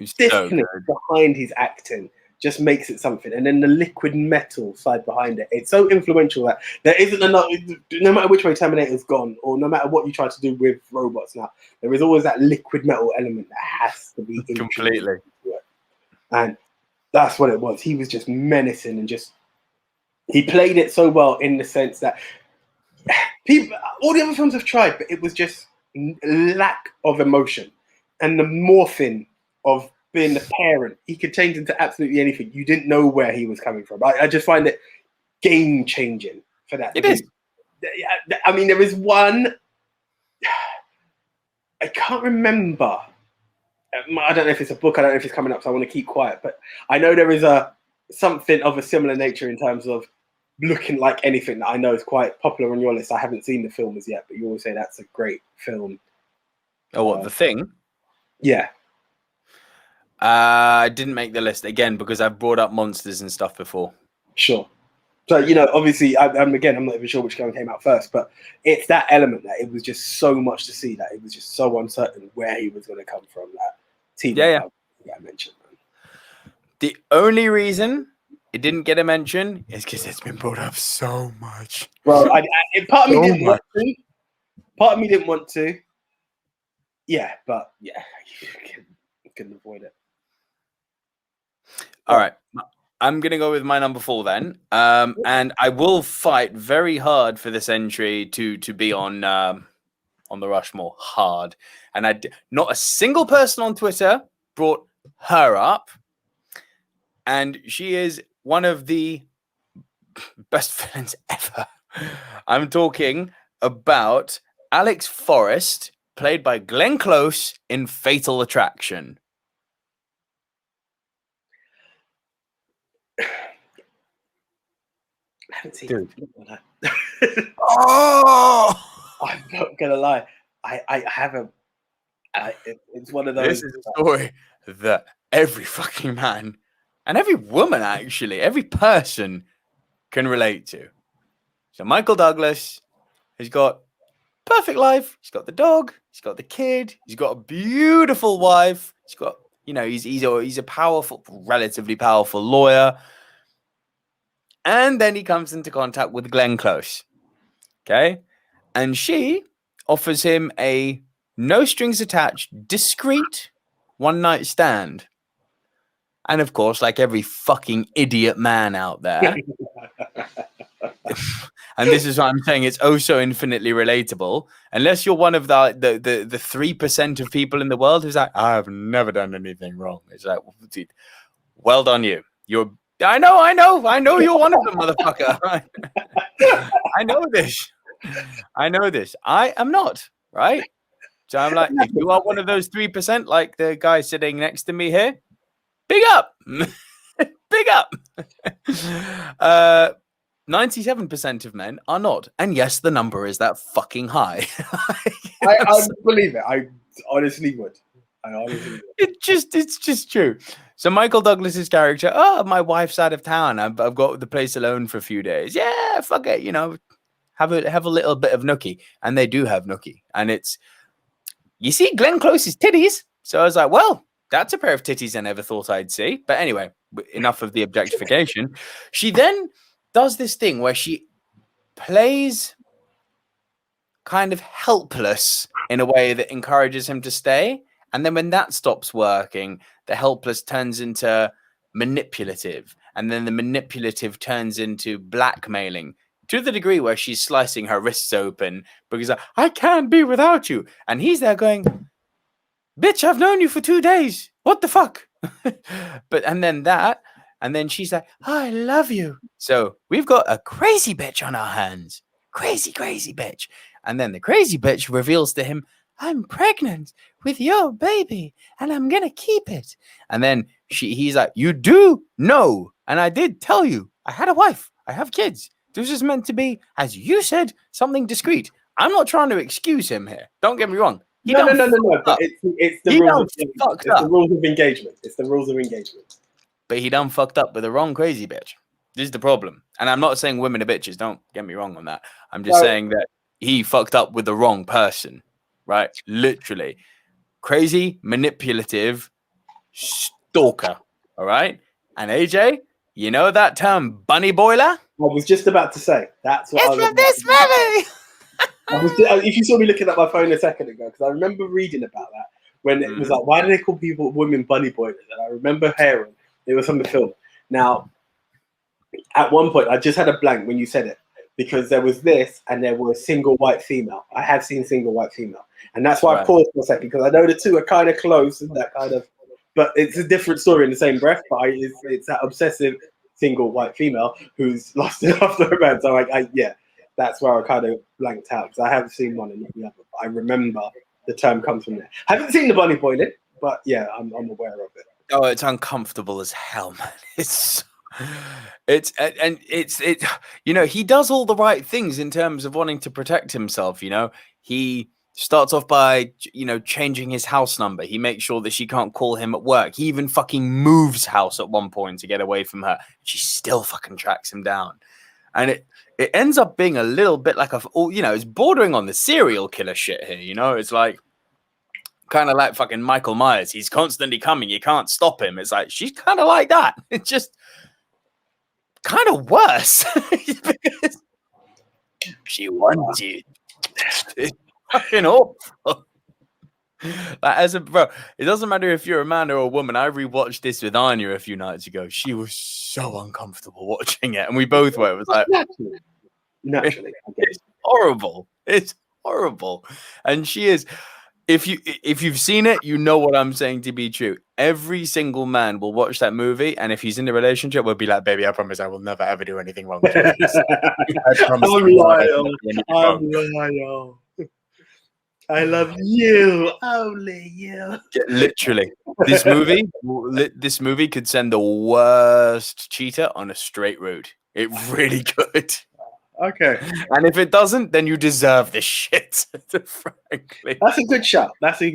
stiffness behind his acting just makes it something, and then the liquid metal side behind it, it's so influential that there isn't enough. No matter which way Terminator's gone, or no matter what you try to do with robots now, there is always that liquid metal element that has to be completely. And that's what it was. He was just menacing, and he played it so well in the sense that all the other films have tried, but it was just lack of emotion. And the morphing of being the parent, he could change into absolutely anything. You didn't know where he was coming from. I just find it game changing for that. It is. I mean, there is one. I can't remember. I don't know if it's a book. I don't know if it's coming up, so I want to keep quiet. But I know there is something of a similar nature in terms of looking like anything that I know is quite popular on your list. I haven't seen the film as yet, but you always say that's a great film. Oh, what, The Thing? Yeah. I didn't make the list again because I've brought up monsters and stuff before. Sure. So, you know, obviously, I'm not even sure which one came out first, but it's that element that it was just so much to see that it was just so uncertain where he was going to come from. That team I mentioned. Man. The only reason it didn't get a mention is because it's been brought up so much. Well, part of me didn't want to. Part of me didn't want to. Yeah, but yeah, you couldn't avoid it. All right. I'm going to go with my number 4 then. And I will fight very hard for this entry to be on the Rushmore hard. And not a single person on Twitter brought her up. And she is one of the best villains ever. I'm talking about Alex Forrest, played by Glenn Close in Fatal Attraction. I haven't seen it. Oh, I'm not gonna lie. I haven't. It's one of those. This is a story that every fucking man and every woman, actually, every person can relate to. So Michael Douglas has got perfect life. He's got the dog. He's got the kid. He's got a beautiful wife. He's got, you know, he's a powerful, relatively powerful lawyer. And then he comes into contact with Glenn Close. Okay. And she offers him a no strings attached, discreet one-night stand. And of course, like every fucking idiot man out there, and this is what I'm saying, it's oh so infinitely relatable. Unless you're one of the 3% of people in the world who's like, I've never done anything wrong. It's like, dude, well done you. I know you're one of them, motherfucker. I know this. I am not, right? So I'm like, if you are one of those 3%, like the guy sitting next to me here, big up. Big up. 97% of men are not. And yes, the number is that fucking high. I believe it. I honestly would. It's just true. So Michael Douglas's character, my wife's out of town. I've got the place alone for a few days. Yeah, fuck it. You know, have a little bit of nookie. And they do have nookie. And you see Glenn Close's titties. So I was like, well, that's a pair of titties I never thought I'd see. But anyway, enough of the objectification. She then does this thing where she plays kind of helpless in a way that encourages him to stay. And then when that stops working, the helpless turns into manipulative. And then the manipulative turns into blackmailing to the degree where she's slicing her wrists open because I can't be without you. And he's there going, bitch, I've known you for 2 days. What the fuck? And then she's like, I love you. So we've got a crazy bitch on our hands. Crazy, crazy bitch. And then the crazy bitch reveals to him, I'm pregnant with your baby and I'm going to keep it. And then he's like, you do know. And I did tell you, I had a wife. I have kids. This is meant to be, as you said, something discreet. I'm not trying to excuse him here. Don't get me wrong. No. But it's the rules of engagement. It's the rules of engagement. But he done fucked up with the wrong crazy bitch. This is the problem. And I'm not saying women are bitches. Don't get me wrong on that. I'm just saying that he fucked up with the wrong person. Right? Literally. Crazy, manipulative, stalker. All right? And AJ, you know that term, bunny boiler? I was just about to say. That's what it's from this movie! If you saw me looking at my phone a second ago, because I remember reading about that when it was like, why do they call women bunny boilers? And I remember hearing it was from the film. Now, at one point, I just had a blank when you said it because there was this and there was single white female. I have seen single white female. And that's why I paused for a second because I know the two are kind of close and that kind of, but it's a different story in the same breath. But it's that obsessive single white female who's lost it after a man. So yeah. That's where I kind of blanked out because I haven't seen one and not the other. But I remember the term comes from there. I haven't seen the bunny boiling, but yeah, I'm aware of it. Oh, it's uncomfortable as hell, man. It's you know, he does all the right things in terms of wanting to protect himself. You know, he starts off by, you know, changing his house number. He makes sure that she can't call him at work. He even fucking moves house at one point to get away from her. She still fucking tracks him down. And it ends up being a little bit like you know, it's bordering on the serial killer shit here. You know, it's like kind of like fucking Michael Myers. He's constantly coming. You can't stop him. It's like, she's kind of like that. It's just kind of worse. Because she wants you. It's fucking awful. Like, as a bro, it doesn't matter if you're a man or a woman. I rewatched this with Anya a few nights ago. She was so uncomfortable watching it, and we both were. It was like naturally. It's horrible. It's horrible, and she is. If you've seen it, you know what I'm saying to be true. Every single man will watch that movie, and if he's in a relationship, will be like, "Baby, I promise I will never ever do anything wrong." I promise I'm loyal. I'm loyal. I love you, only you. Literally, this movie could send the worst cheater on a straight route. It really could. Okay. And if it doesn't, then you deserve this shit. Frankly, that's a good shout. I can't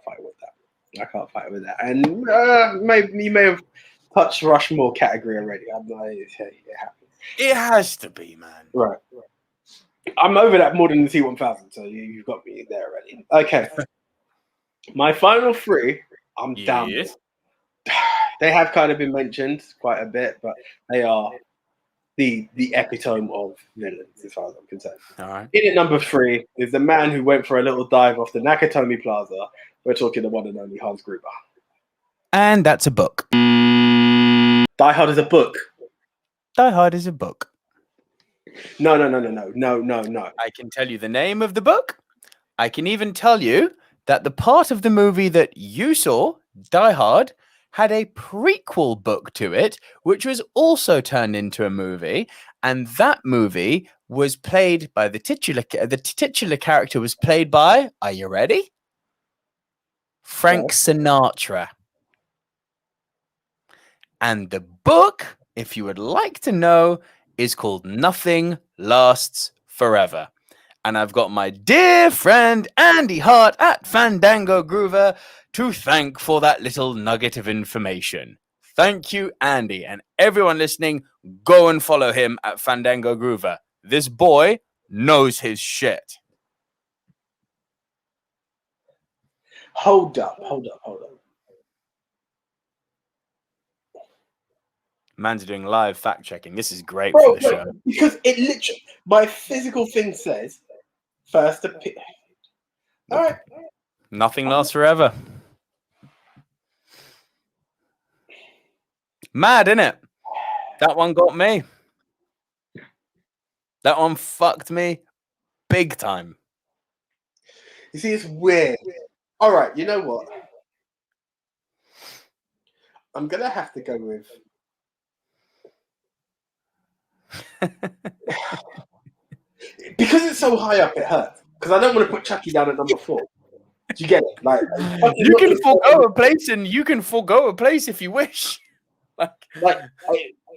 fight with that. And maybe you may have touched Rushmore category already. I'm like, hey, it happens. It has to be, man. Right. I'm over that more than the T1000, so you've got me there already. Okay. My final three, I'm down with. They have kind of been mentioned quite a bit, but they are the epitome of villains, as far as I'm concerned. All right. In at number 3 is the man who went for a little dive off the Nakatomi Plaza. We're talking the one and only Hans Gruber. And that's a book. Die Hard is a book. Die Hard is a book. No. I can tell you the name of the book. I can even tell you that the part of the movie that you saw, Die Hard, had a prequel book to it, which was also turned into a movie. And that movie was played by the titular character was played by, are you ready? Frank Sinatra. And the book, if you would like to know, is called Nothing Lasts Forever. And I've got my dear friend Andy Hart at Fandango Groover to thank for that little nugget of information. Thank you, Andy. And everyone listening, go and follow him at Fandango Groover. This boy knows his shit. Hold up. Man's doing live fact checking. This is great Bro, for the show. Because it literally, my physical thing says, first appear. All right. Nothing lasts forever. Mad, innit? That one got me. That one fucked me big time. You see, it's weird. All right, you know what? I'm going to have to go with... because it's so high up, it hurts. Because I don't want to put Chucky down at number 4. Do you get it? Like, you can forego a place, and you can forego a place if you wish.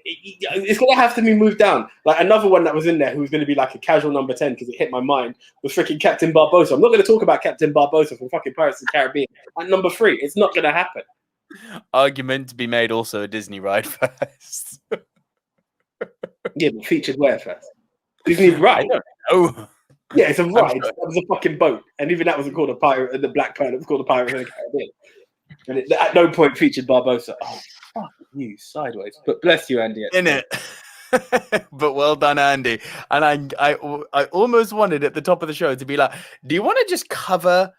It's gonna have to be moved down. Like another one that was in there who was going to be like a casual number 10 because it hit my mind was freaking Captain Barbosa. I'm not going to talk about Captain Barbosa from fucking Pirates of the Caribbean at number 3. It's not going to happen. Argument to be made. Also, a Disney ride first. Yeah, but featured where first? Disney ride. I don't know. Yeah, it's a ride. That was a fucking boat, and even that wasn't called a pirate. The Black Pirate. It was called a Pirate of the Caribbean. And it at no point featured Barbosa. Oh, fuck you, sideways. But bless you, Andy. In it. But well done, Andy. And I almost wanted at the top of the show to be like, do you want to just cover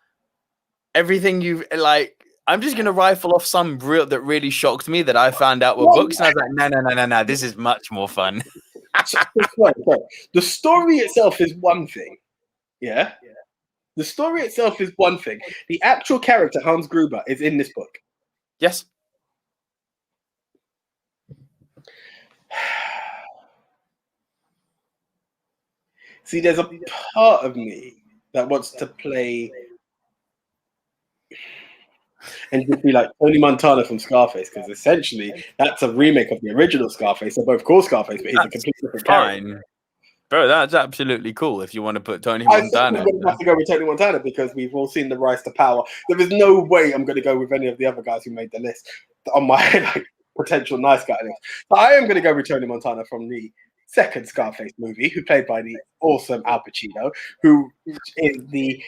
everything you've like? I'm just gonna rifle off some real that really shocked me that I found out were books, and I was like, no. This is much more fun. Sorry. The story itself is one thing. Yeah. The story itself is one thing. The actual character, Hans Gruber, is in this book. Yes. See, there's a part of me that wants to play and just be like Tony Montana from Scarface, because essentially that's a remake of the original Scarface. They're both called Scarface, but he's a completely different character. Bro, that's absolutely cool if you want to put Tony I Montana. think we're going to have to go with Tony Montana because we've all seen the rise to power. There is no way I'm going to go with any of the other guys who made the list on my like, potential nice guy list. But I am going to go with Tony Montana from the second Scarface movie, who played by the awesome Al Pacino, who is the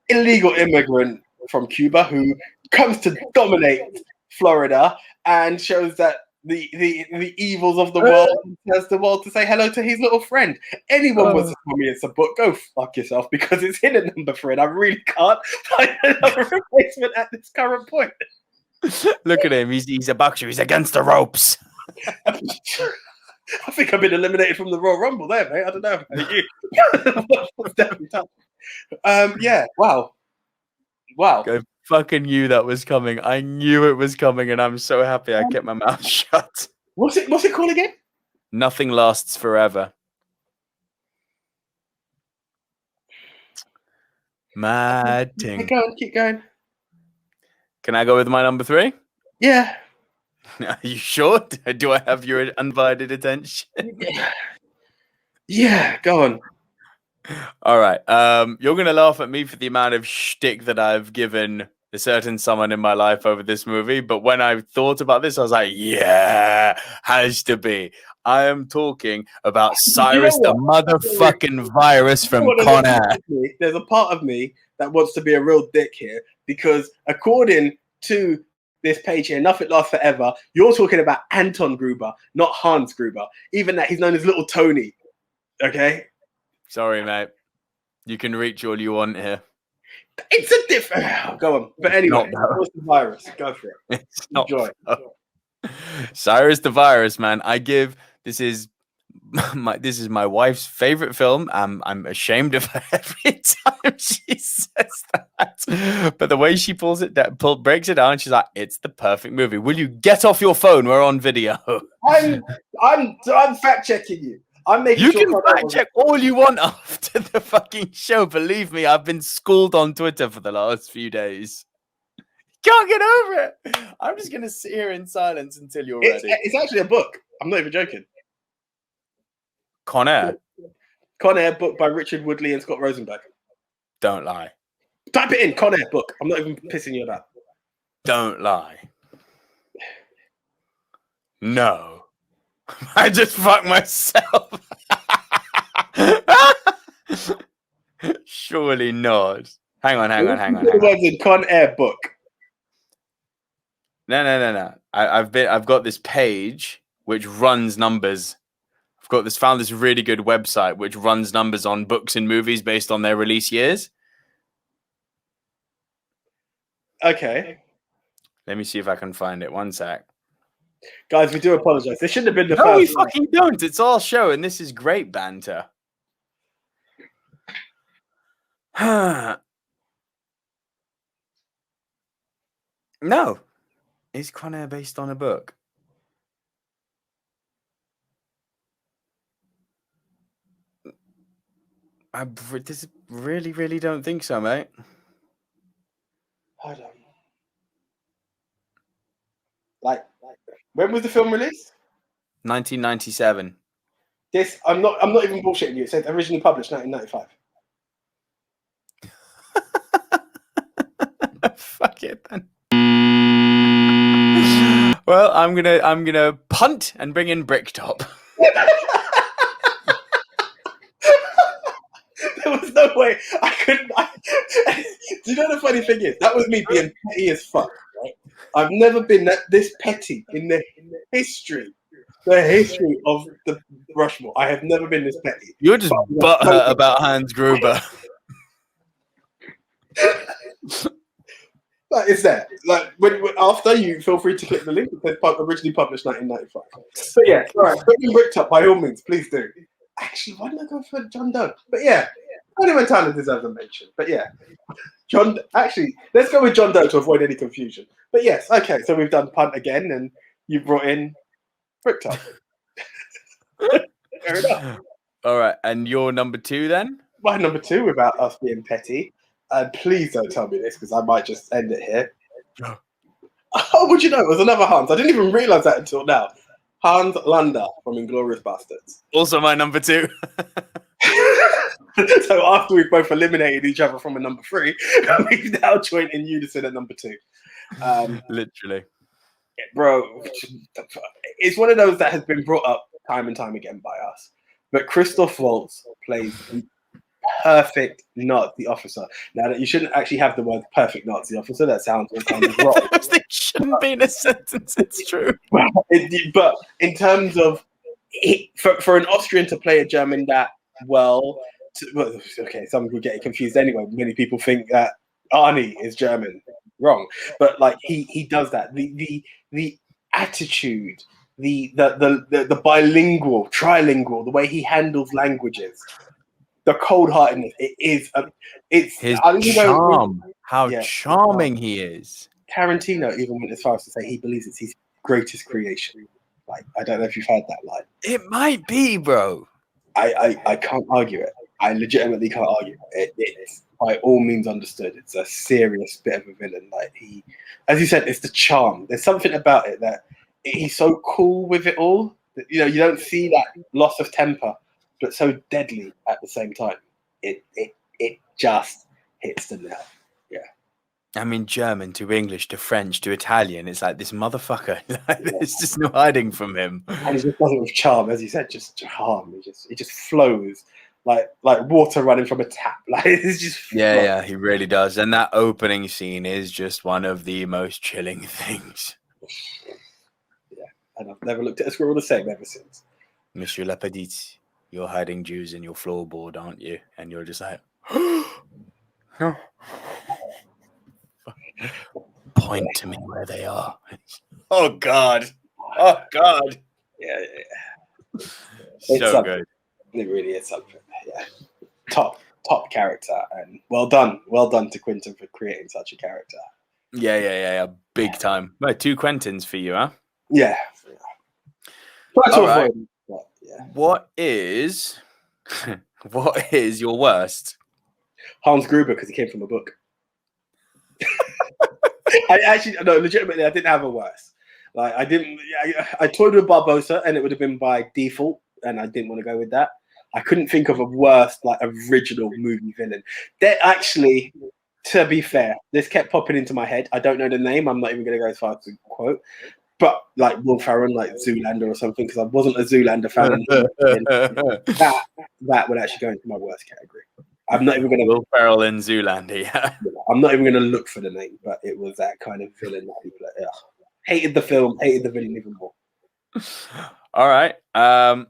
illegal immigrant from Cuba who comes to dominate Florida and shows that the evils of the world, tells the world to say hello to his little friend. Anyone wants to tell me it's a book, go fuck yourself, because it's in at number 3 and I really can't find another replacement at this current point. Look at him, he's a boxer, he's against the ropes. I think I've been eliminated from the Royal Rumble there, mate. I don't know about you. Definitely tough. Yeah, wow. I fucking knew that was coming. I knew it was coming, and I'm so happy I kept my mouth shut. What's it called again? Nothing Lasts Forever. Mad ting. Keep going. Can I go with my number 3? Yeah. Are you sure? Do I have your undivided attention? Yeah, go on. All right. You're gonna laugh at me for the amount of shtick that I've given a certain someone in my life over this movie, but when I thought about this, I was like, yeah, has to be. I am talking about Cyrus the motherfucking virus from Con Air. There's a part of me that wants to be a real dick here, because according to this page here, Nothing Lasts Forever, you're talking about Anton Gruber, not Hans Gruber. Even that he's known as Little Tony. Okay? Sorry, mate. You can reach all you want here. It's a different... Go on. But anyway, what's the virus? Go for it. It's not Enjoy. Cyrus the Virus, man. This is my wife's favorite film. I'm ashamed of her every time she says that. But the way she breaks it down, she's like, "It's the perfect movie." Will you get off your phone? We're on video. I'm fact checking you. I'm making you sure can fact check all you want after the fucking show. Believe me, I've been schooled on Twitter for the last few days. Can't get over it. I'm just gonna sit here in silence until you're ready. It's actually a book. I'm not even joking. Con Air. Con Air book by Richard Woodley and Scott Rosenberg. Don't lie. Type it in, Con Air book. I'm not even pissing you about. Don't lie. No. I just fucked myself. Surely not. Hang on. It was in Con Air book. No. I've got this page which runs numbers. Found this really good website which runs numbers on books and movies based on their release years. Okay. Let me see if I can find it. One sec. Guys, we do apologize. This shouldn't have been the No, first. we fucking don't. It's all show, and this is great banter. No. Is Con Air based on a book? I really don't think so, mate. Hold on. Like, when was the film released? 1997. I'm not even bullshitting you. It says originally published 1995. Fuck it then. Well, I'm gonna punt and bring in Bricktop. There was no way I couldn't. Do you know the funny thing is? That was me being petty as fuck. Right? I've never been this petty in the history of the Rushmore. I have never been this petty. You're just butthurt about Hans Gruber. Like, it's there. Like, when after you feel free to click the link. It says originally published 1995. So yeah, all right. Put me bricked up by all means, please do. Actually, why didn't I go for John Doe? But yeah, Tony Montana deserves a mention. But yeah, let's go with John Doe to avoid any confusion. But yes, okay. So we've done punt again, and you brought in bricked up. Fair enough. All right, and your number 2 then? My number 2, without us being petty, and please don't tell me this because I might just end it here. Oh, would you know? It was another Hans. I didn't even realize that until now. Hans Landa from Inglourious Basterds. Also my number 2. So after we've both eliminated each other from a number 3, we've now joined in unison at number 2. Literally. Bro, it's one of those that has been brought up time and time again by us. But Christoph Waltz plays the perfect Nazi officer. Now, that you shouldn't actually have the word perfect Nazi officer. That sounds all kind of wrong. They shouldn't be in a sentence. It's true. But in terms of for an Austrian to play a German that well, okay, some people get it confused anyway. Many people think that Arnie is German. Wrong. But like he does that. The attitude, the bilingual, trilingual, the way he handles languges, the cold-heartedness. It's his charm. How charming he is. Tarantino even went as far as to say he believes it's his greatest creation. Like, I don't know if you've heard that line. It might be, bro. I can't argue it. I legitimately can't argue it. It's by all means understood. It's a serious bit of a villain. Like, he, as you said, it's the charm. There's something about it that he's so cool with it all. That, you know, you don't see that loss of temper, but so deadly at the same time. It just hits the nail. Yeah. I mean, German to English to French to Italian. It's like this motherfucker. There's just no hiding from him. And he just does it with charm, as you said, just charm. It just flows like water running from a tap. Like, it's just yeah, he really does. And that opening scene is just one of the most chilling things. Yeah, and I've never looked at a squirrel the same ever since. Monsieur Lapidite, you're hiding Jews in your floorboard, aren't you? And you're just like, point to me where they are. Oh God. Oh God. Yeah. So something. Good. It really is something. Yeah. Top character, and well done to Quentin for creating such a character. Yeah. Big time. Well, 2 Quentins for you, huh? Yeah. All right. What is your worst? Hans Gruber, because he came from a book. Legitimately, I didn't have a worst. Like, I toyed with Barbosa, and it would have been by default, and I didn't want to go with that. I couldn't think of a worst, like, original movie villain. That actually, to be fair, this kept popping into my head. I don't know the name. I'm not even going to go as far as to quote. But like Will Ferrell, like Zoolander or something, because I wasn't a Zoolander fan. that would actually go into my worst category. I'm not even going to Will Ferrell in Zoolander. Yeah. I'm not even going to look for the name, but it was that kind of villain that people hated the film, hated the villain even more. All right. I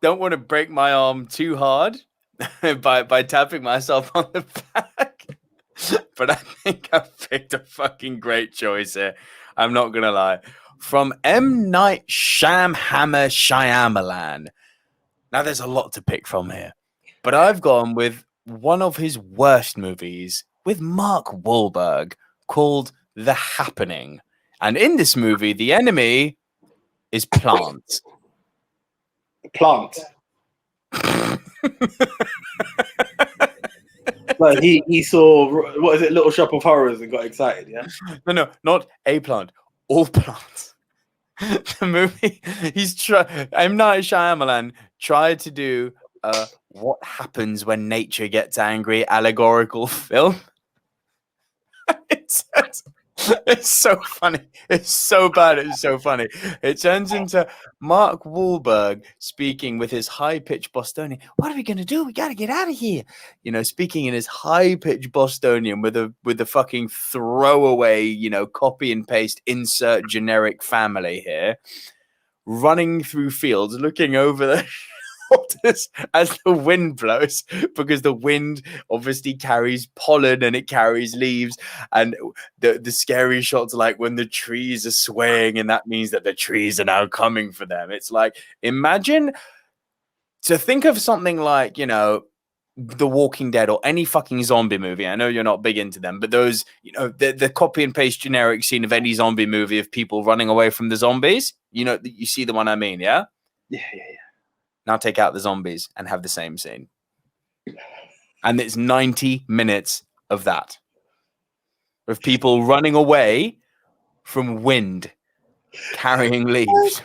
don't want to break my arm too hard by tapping myself on the back, but I think I picked a fucking great choice here. I'm not gonna lie. From M. Night Shyamalan. Now there's a lot to pick from here, but I've gone with one of his worst movies with Mark Wahlberg called The Happening. And in this movie, the enemy is Plant. Like he saw, what is it, Little Shop of Horrors and got excited, yeah? No, not a plant. All plants. The movie, M. Night Shyamalan tried to do what happens when nature gets angry allegorical film. It's so funny. It's so bad. It's so funny. It turns into Mark Wahlberg speaking with his high-pitched Bostonian. What are we going to do? We got to get out of here. You know, speaking in his high-pitched Bostonian with the fucking throwaway, you know, copy and paste, insert generic family here, running through fields, looking over the shoulders as the wind blows, because the wind obviously carries pollen and it carries leaves, and the scary shots are like when the trees are swaying, and that means that the trees are now coming for them. It's like, imagine to think of something like, you know, The Walking Dead or any fucking zombie movie. I know you're not big into them, but those, you know, the copy and paste generic scene of any zombie movie of people running away from the zombies, you know, you see the one I mean, yeah? Yeah. Now take out the zombies and have the same scene. And it's 90 minutes of that. Of people running away from wind, carrying leaves.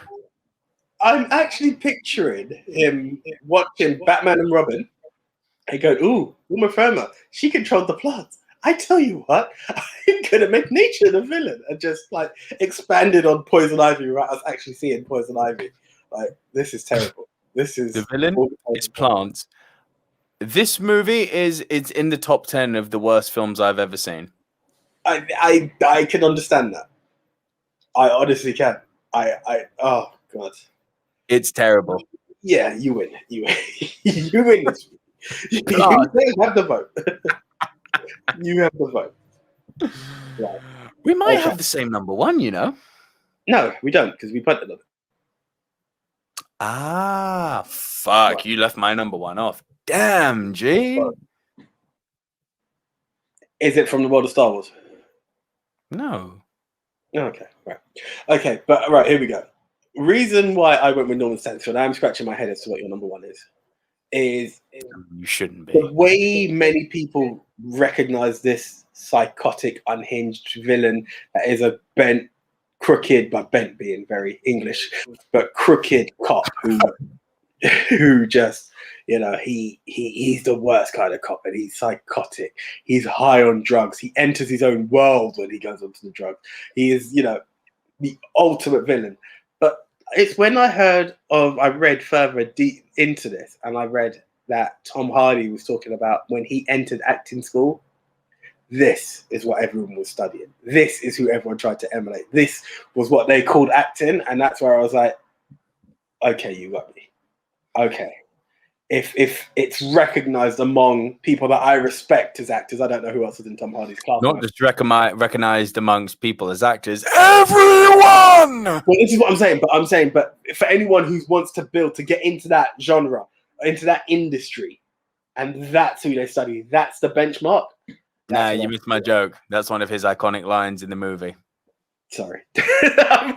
I'm actually picturing him watching Batman and Robin and going, ooh, Uma Thurman, she controlled the plants. I tell you what, I'm going to make nature the villain. And just like expanded on Poison Ivy, right? I was actually seeing Poison Ivy. Like, this is terrible. This is the villain is plants. This movie it's in the top 10 of the worst films I've ever seen. I can understand that. I honestly can. Oh God. It's terrible. Yeah, you win. You win this. You have the vote. You have the vote. Right. We might have the same number one, you know. No, we don't, because we punted on it. Ah, fuck. Right. You left my number one off. Damn, G. Is it from the world of Star Wars? No. Okay, right. Okay, but right, here we go. Reason why I went with Norman Stanfield, I'm scratching my head as to what your number one is you shouldn't be. The way many people recognize this psychotic, unhinged villain that is a bent, crooked, but bent being very English, but crooked cop who just, you know, he's the worst kind of cop, and he's psychotic. He's high on drugs. He enters his own world when he goes onto the drugs. He is, you know, the ultimate villain. But it's when I read further deep into this, and I read that Tom Hardy was talking about when he entered acting school. This is what everyone was studying. This is who everyone tried to emulate. This was what they called acting, and that's where I was like, okay, you got me. Okay. If it's recognized among people that I respect as actors, I don't know who else is in Tom Hardy's class. Not just recognized amongst people as actors, everyone! Well, this is what I'm saying. But for anyone who wants to build, to get into that genre, into that industry, and that's who they study, that's the benchmark. Nah, you missed my joke. That's one of his iconic lines in the movie. Sorry. I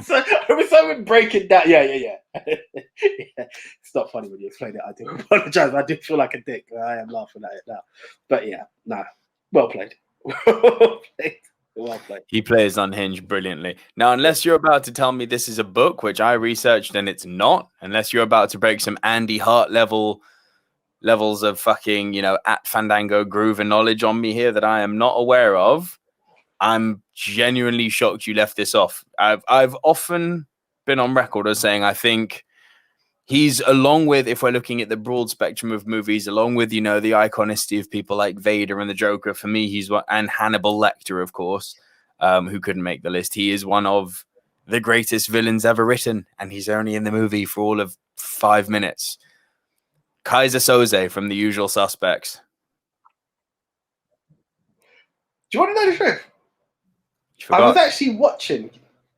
was so breaking down. Yeah. It's not funny when you explain it. I do apologize. I do feel like a dick. I am laughing at it now. But yeah, no. Well played. Well played. He plays unhinged brilliantly. Now, unless you're about to tell me this is a book, which I researched and it's not, unless you're about to break some Andy Hart levels of fucking, you know, at Fandango groove and knowledge on me here that I am not aware of, I'm genuinely shocked you left this off. I've often been on record as saying I think he's, along with, if we're looking at the broad spectrum of movies, along with, you know, the iconicity of people like Vader and the Joker, for me, he's one, and Hannibal Lecter, of course, who couldn't make the list. He is one of the greatest villains ever written, and he's only in the movie for all of 5 minutes. Kaiser Soze from The Usual Suspects. Do you want to know the truth? I was actually watching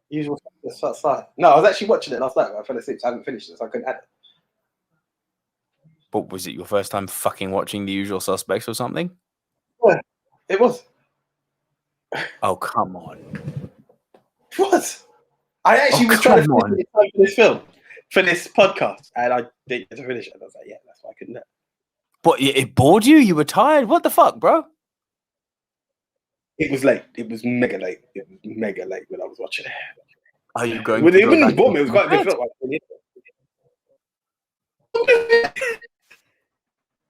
Usual Suspects last night. No, I was actually watching it last night. I fell asleep. So I haven't finished it, so I couldn't add it. But was it your first time fucking watching The Usual Suspects or something? Yeah, it was. Oh, come on. What? I actually was trying to finish this film for this podcast, and I didn't get to finish it. And I was like, yeah, that's why I couldn't do it. But it bored you? You were tired? What the fuck, bro? It was late. It was mega late. It was mega late when I was watching it. Are you going to go it was quite a good film.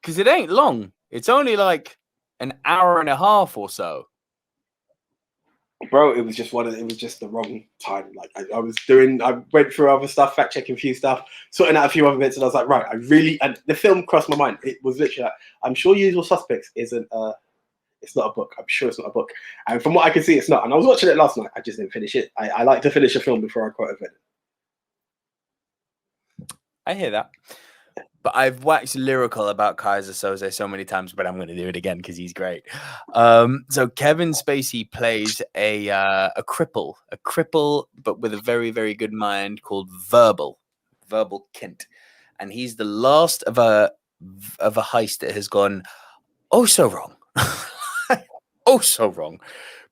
Because it ain't long. It's only like an hour and a half or so. Bro, it was just the wrong time. Like I went through other stuff, fact checking a few stuff, sorting out a few other bits, and I was like, right, and the film crossed my mind. It was literally like, I'm sure Usual Suspects isn't it's not a book. I'm sure it's not a book. And from what I can see, it's not. And I was watching it last night. I just didn't finish it. I like to finish a film before I quote a villain. I hear that. But I've waxed lyrical about Kaiser Soze so many times, but I'm going to do it again because he's great. So Kevin Spacey plays a cripple, but with a very, very good mind called Verbal Kint. And he's the last of a heist that has gone oh so wrong. Oh so wrong.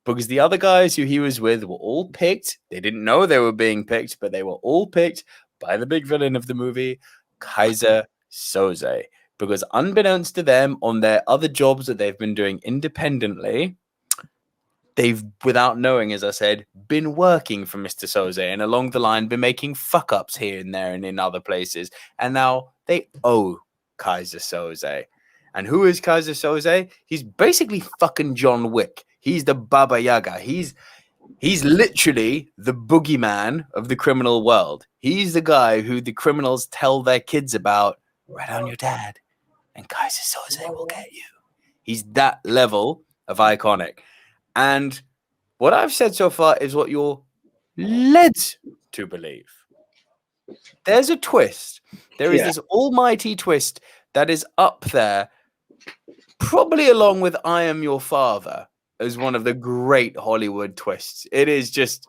Because the other guys who he was with were all picked. They didn't know they were being picked, but they were all picked by the big villain of the movie, Kaiser Soze. Because unbeknownst to them, on their other jobs that they've been doing independently, they've, without knowing, as I said, been working for Mr. Soze, and along the line been making fuck-ups here and there and in other places. And now they owe Kaiser Soze. And who is Kaiser Soze? He's basically fucking John Wick. He's the Baba Yaga. He's literally the boogeyman of the criminal world. He's the guy who the criminals tell their kids about. Write on your dad, and Kaiser Soze will get you. He's that level of iconic. And what I've said so far is what you're led to believe. There's a twist. There is this almighty twist that is up there, probably along with I Am Your Father, as one of the great Hollywood twists. It is just,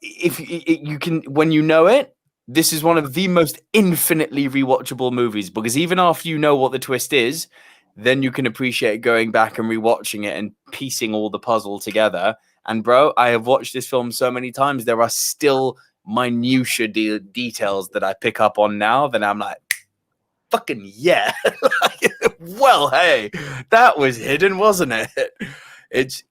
if you can, when you know it, this is one of the most infinitely rewatchable movies, because even after you know what the twist is, then you can appreciate going back and rewatching it and piecing all the puzzle together. And bro, I have watched this film so many times. There are still minutiae details that I pick up on now that I'm like, fucking yeah. Well, hey, that was hidden, wasn't it? It's,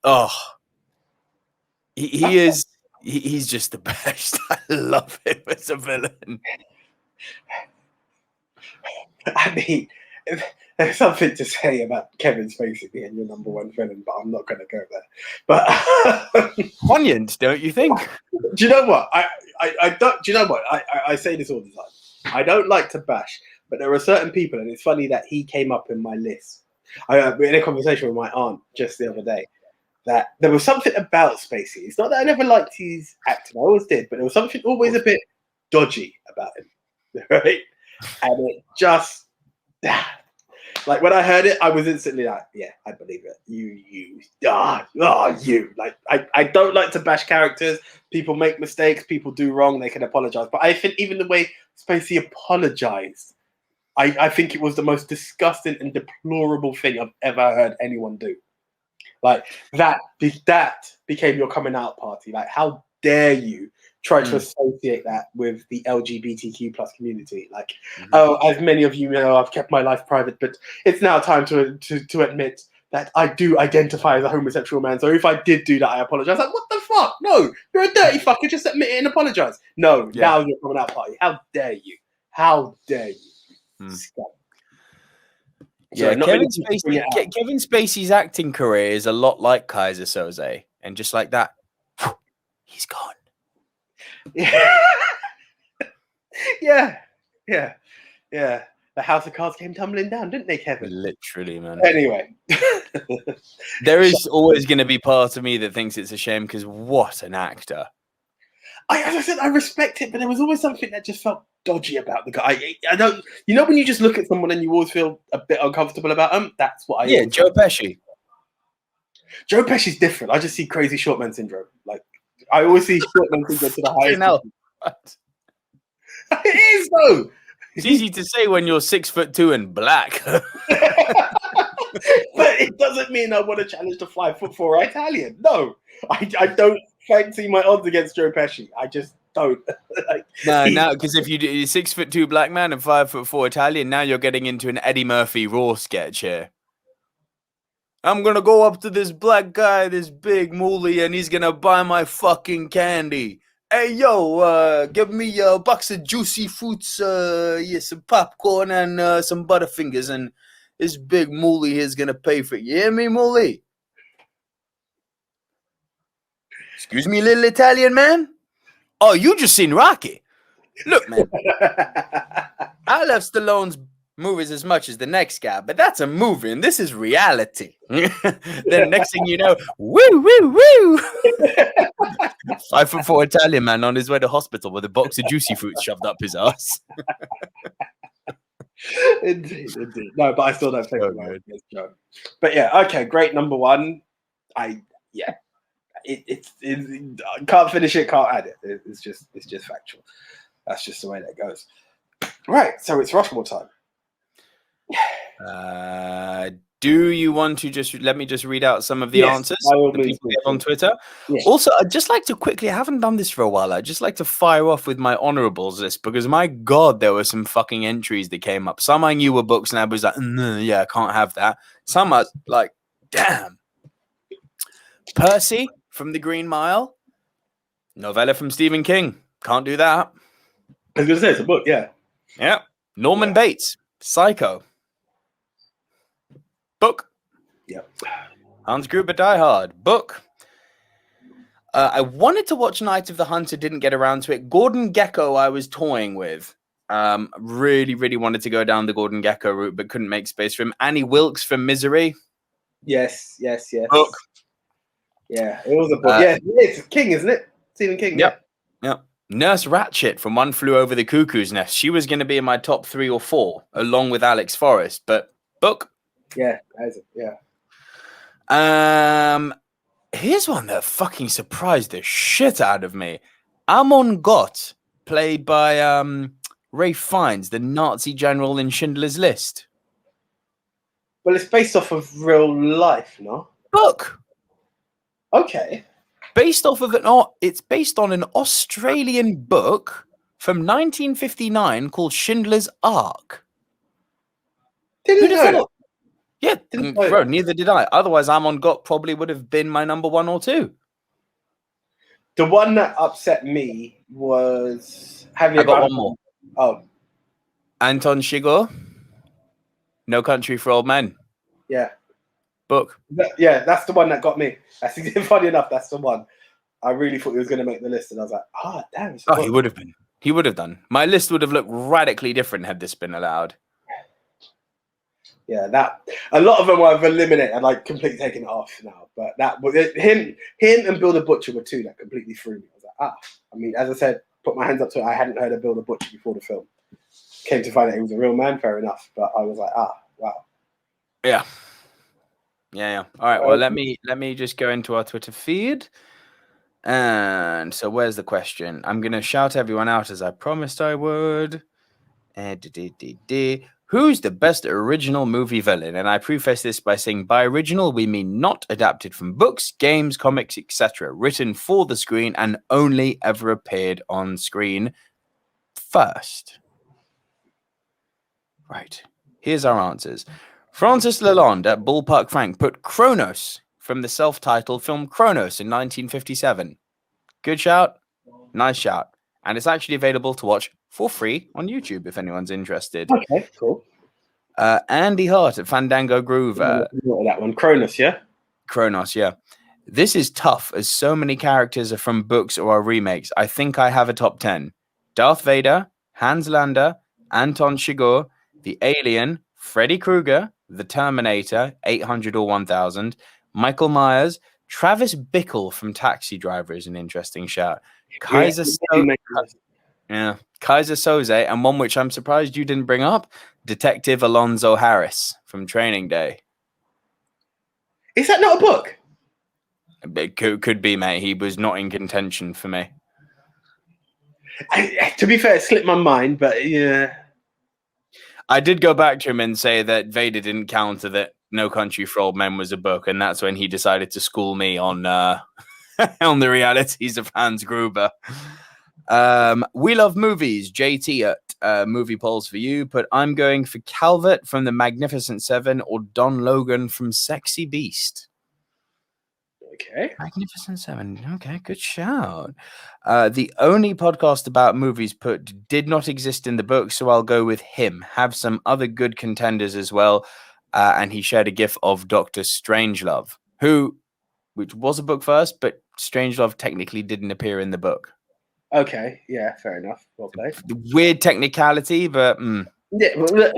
he's just the best. I love him as a villain. I mean, there's something to say about Kevin Spacey being your number one villain, but I'm not going to go there. But poignant, don't you think? Do you know what? I don't. Do you know what? I say this all the time. I don't like to bash, but there are certain people, and it's funny that he came up in my list. We had a conversation with my aunt just the other day that there was something about Spacey. It's not that I never liked his acting; I always did, but there was something always a bit dodgy about him, right? And it just. Like when I heard it, I was instantly like, "Yeah, I believe it." You. Like I don't like to bash characters. People make mistakes. People do wrong. They can apologize. But I think even the way Spacey apologized, I think it was the most disgusting and deplorable thing I've ever heard anyone do. Like that became your coming out party. Like how dare you try to associate that with the LGBTQ plus community? Like, as many of you know, I've kept my life private, but it's now time to admit that I do identify as a homosexual man. So if I did do that, I apologize. Like, what the fuck? No, you're a dirty fucker. Just admit it and apologize. No, now you're coming out party. How dare you? How dare you? Yeah, Kevin Spacey's acting career is a lot like Kaiser Soze, and just like that, he's gone. Yeah. The house of cards came tumbling down, didn't they, Kevin? Literally, man. Anyway. There is always going to be part of me that thinks it's a shame, because what an actor. As I said, I respect it, but there was always something that just felt dodgy about the guy. I don't, you know, when you just look at someone and you always feel a bit uncomfortable about them? That's what I. Yeah, Joe Pesci. Joe Pesci's different. I just see crazy short man syndrome. Like, I always see short man syndrome to the highest. It is, though. It's easy to say when you're 6'2" and black. But it doesn't mean I want to challenge the 5'4" Italian. No, I don't fancy my odds against Joe Pesci. I just don't. No, because if you do 6'2" black man and 5'4" Italian, now you're getting into an Eddie Murphy Raw sketch here. I'm gonna go up to this black guy, this big moolie, and he's gonna buy my fucking candy. Hey, yo, give me a box of juicy fruits, some popcorn and some Butterfingers, and this big moolie is gonna pay for it. You hear me, moolie? Excuse me, little Italian man? Oh, you just seen Rocky. Look, man, I love Stallone's movies as much as the next guy, but that's a movie, and this is reality. Then next thing you know, woo, woo, woo. 5'4" Italian man on his way to hospital with a box of juicy fruits shoved up his ass. Indeed. No, but I still don't think about it against Joe. But yeah, okay, great number one. I can't finish it, can't add it. It's just factual. That's just the way that goes. Right, so it's Rushmore time. Do you want to let me just read out some of the Yes, answers by all the means, people gave on Twitter? Yeah. Also, I'd just like to quickly, I haven't done this for a while. I'd just like to fire off with my honorables list because my God, there were some fucking entries that came up. Some I knew were books and I was like, yeah, I can't have that. Some are like, damn. Percy from The Green Mile, novella from Stephen King. Can't do that. I was going to say, it's a book, yeah. Yeah. Norman Bates, Psycho. Book. Yep. Hans Gruber, Die Hard. Book. I wanted to watch Night of the Hunter, didn't get around to it. Gordon Gekko, I was toying with. Really, really wanted to go down the Gordon Gekko route, but couldn't make space for him. Annie Wilkes from Misery. Yes. Book. Yeah, it was a book. Yeah, it's King, isn't it? Stephen King. Yep. Nurse Ratched from One Flew Over the Cuckoo's Nest. She was going to be in my top 3 or 4, along with Alex Forrest. But book. Yeah, yeah. Here's one that fucking surprised the shit out of me. Amon Gott, played by Ray Fiennes, the Nazi general in Schindler's List. Well, it's based off of real life, no? Book. Okay. It's based on an Australian book from 1959 called Schindler's Ark. Didn't know that. Yeah, bro, neither did I. Otherwise, Amon Gott probably would have been my number 1 or 2. The one that upset me was... I got one more. Oh. Anton Chigurh, No Country for Old Men. Yeah. Book. Yeah, that's the one that got me. That's funny enough, that's the one. I really thought he was going to make the list, and I was like, damn. He would have been. He would have done. My list would have looked radically different had this been allowed. Yeah, that a lot of them I've eliminated, like completely taken it off now. But him and Bill the Butcher were 2 that completely threw me. I was like, I mean, as I said, put my hands up to it. I hadn't heard of Bill the Butcher before the film. Came to find out he was a real man, fair enough. But I was like, wow. Yeah. All right. Well, let me just go into our Twitter feed. And so where's the question? I'm going to shout everyone out as I promised I would. Who's the best original movie villain? And I preface this by saying by original, we mean not adapted from books, games, comics, etc. Written for the screen and only ever appeared on screen first. Right. Here's our answers. Francis Lalonde at Ballpark Frank put Kronos from the self-titled film Kronos in 1957. Good shout. Nice shout. And it's actually available to watch for free on YouTube if anyone's interested. Okay, cool. Andy Hart at Fandango Groove. That one. Kronos, yeah? Kronos, yeah. This is tough as so many characters are from books or are remakes. I think I have a top 10. Darth Vader, Hans Landa, Anton Chigurh, The Alien, Freddy Krueger, The Terminator, 800 or 1000, Michael Myers, Travis Bickle from Taxi Driver is an interesting shout. Kaiser Soze, and one which I'm surprised you didn't bring up, Detective Alonzo Harris from Training Day. Is that not a book? It could be, mate. He was not in contention for me. To be fair, it slipped my mind, but yeah. I did go back to him and say that Vader didn't counter that No Country for Old Men was a book, and that's when he decided to school me on on the realities of Hans Gruber. We Love Movies, JT at Movie Polls for You, but I'm going for Calvert from The Magnificent Seven or Don Logan from Sexy Beast. Okay. Magnificent Seven. Okay, good shout. The only podcast about movies did not exist in the book, so I'll go with him. Have some other good contenders as well. And he shared a gif of Dr. Strangelove, which was a book first, but Strangelove technically didn't appear in the book. Okay, yeah, fair enough. Well played. Weird technicality, but yeah. Well,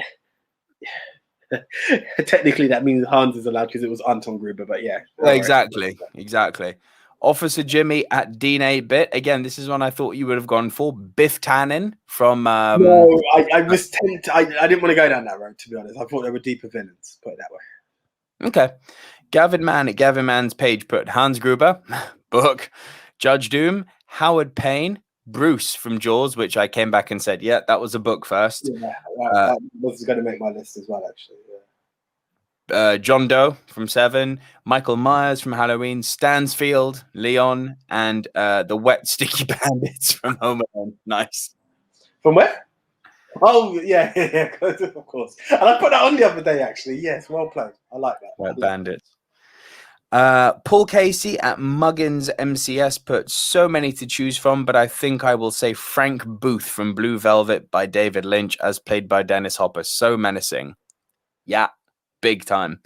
technically, that means Hans is allowed because it was Anton Gruber. But yeah, exactly. Officer Jimmy at Dean 8-Bit. Again, this is one I thought you would have gone for. Biff Tannen from. No, I was tempted. I didn't want to go down that road, to be honest. I thought there were deeper villains. Put it that way. Okay. Gavin Mann at Gavin Mann's page put Hans Gruber, book, Judge Doom, Howard Payne, Bruce from Jaws, which I came back and said, yeah, that was a book first. Yeah, that was going to make my list as well, actually. John Doe from Seven, Michael Myers from Halloween, Stansfield, Leon, and the Wet Sticky Bandits from Home Alone. Nice. From where? Oh, yeah, of course. And I put that on the other day, actually. Yes, well played. I like that. Wet Bandits. Paul Casey at Muggins MCS put so many to choose from, but I think I will say Frank Booth from Blue Velvet by David Lynch, as played by Dennis Hopper. So menacing. Yeah, big time.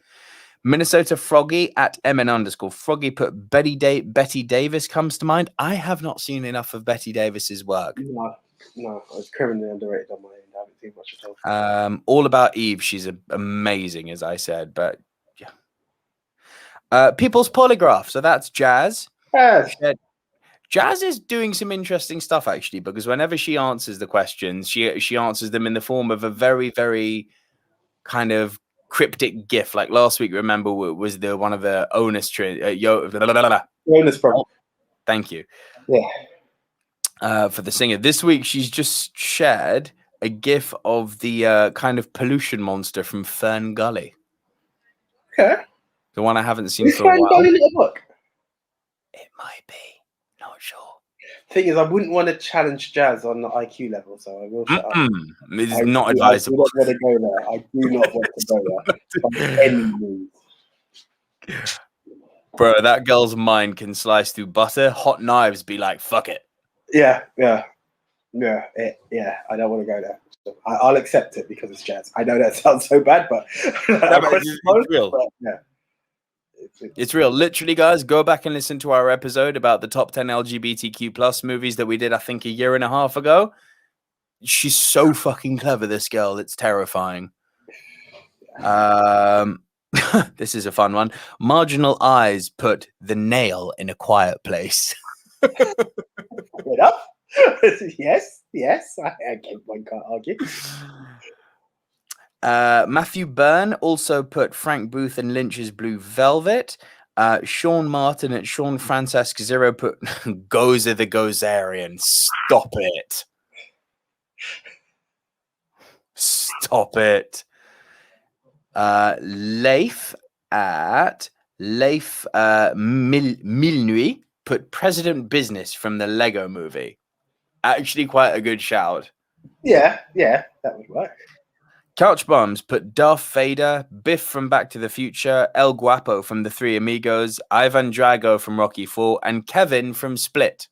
Minnesota Froggy at MN_Froggy put Betty Davis comes to mind. I have not seen enough of Betty Davis's work. No, it's criminally underrated on my end. I haven't seen much at all. All About Eve. She's amazing, as I said, but yeah. People's Polygraph. So that's Jazz. Yes. Jazz is doing some interesting stuff, actually, because whenever she answers the questions, she answers them in the form of a very, very kind of cryptic gif. Like last week, remember, was the one of the onus Bonus problem. Thank you. Yeah. For the singer. This week, she's just shared a gif of the kind of pollution monster from Fern Gully. Okay. The one I haven't seen for a Fern while. Gully little book? It might be. Not sure. Thing is, I wouldn't want to challenge Jazz on the IQ level, so I will shut up. It is not advisable. I do not want to go there. I do not want to go there. By any means. Bro, that girl's mind can slice through butter. Hot knives be like, fuck it. Yeah. I don't want to go there. So I'll accept it because it's Jazz. I know that sounds so bad, but it's real. But, yeah. It's real. Literally, guys, go back and listen to our episode about the top 10 LGBTQ plus movies that we did, I think, a year and a half ago. She's so fucking clever, this girl. It's terrifying. This is a fun one. Marginal Eyes put The Nail in a Quiet Place. Wait up. Yes. I can't argue. Matthew Byrne also put Frank Booth and Lynch's Blue Velvet. Sean Martin at Sean Francesc Zero put Gozer the Gozerian. Stop it. Stop it. Leif at Leif Milnuit put President Business from the Lego Movie. Actually quite a good shout. Yeah, that would work. Couch Bums put Darth Vader, Biff from Back to the Future, El Guapo from The Three Amigos, Ivan Drago from Rocky IV, and Kevin from Split.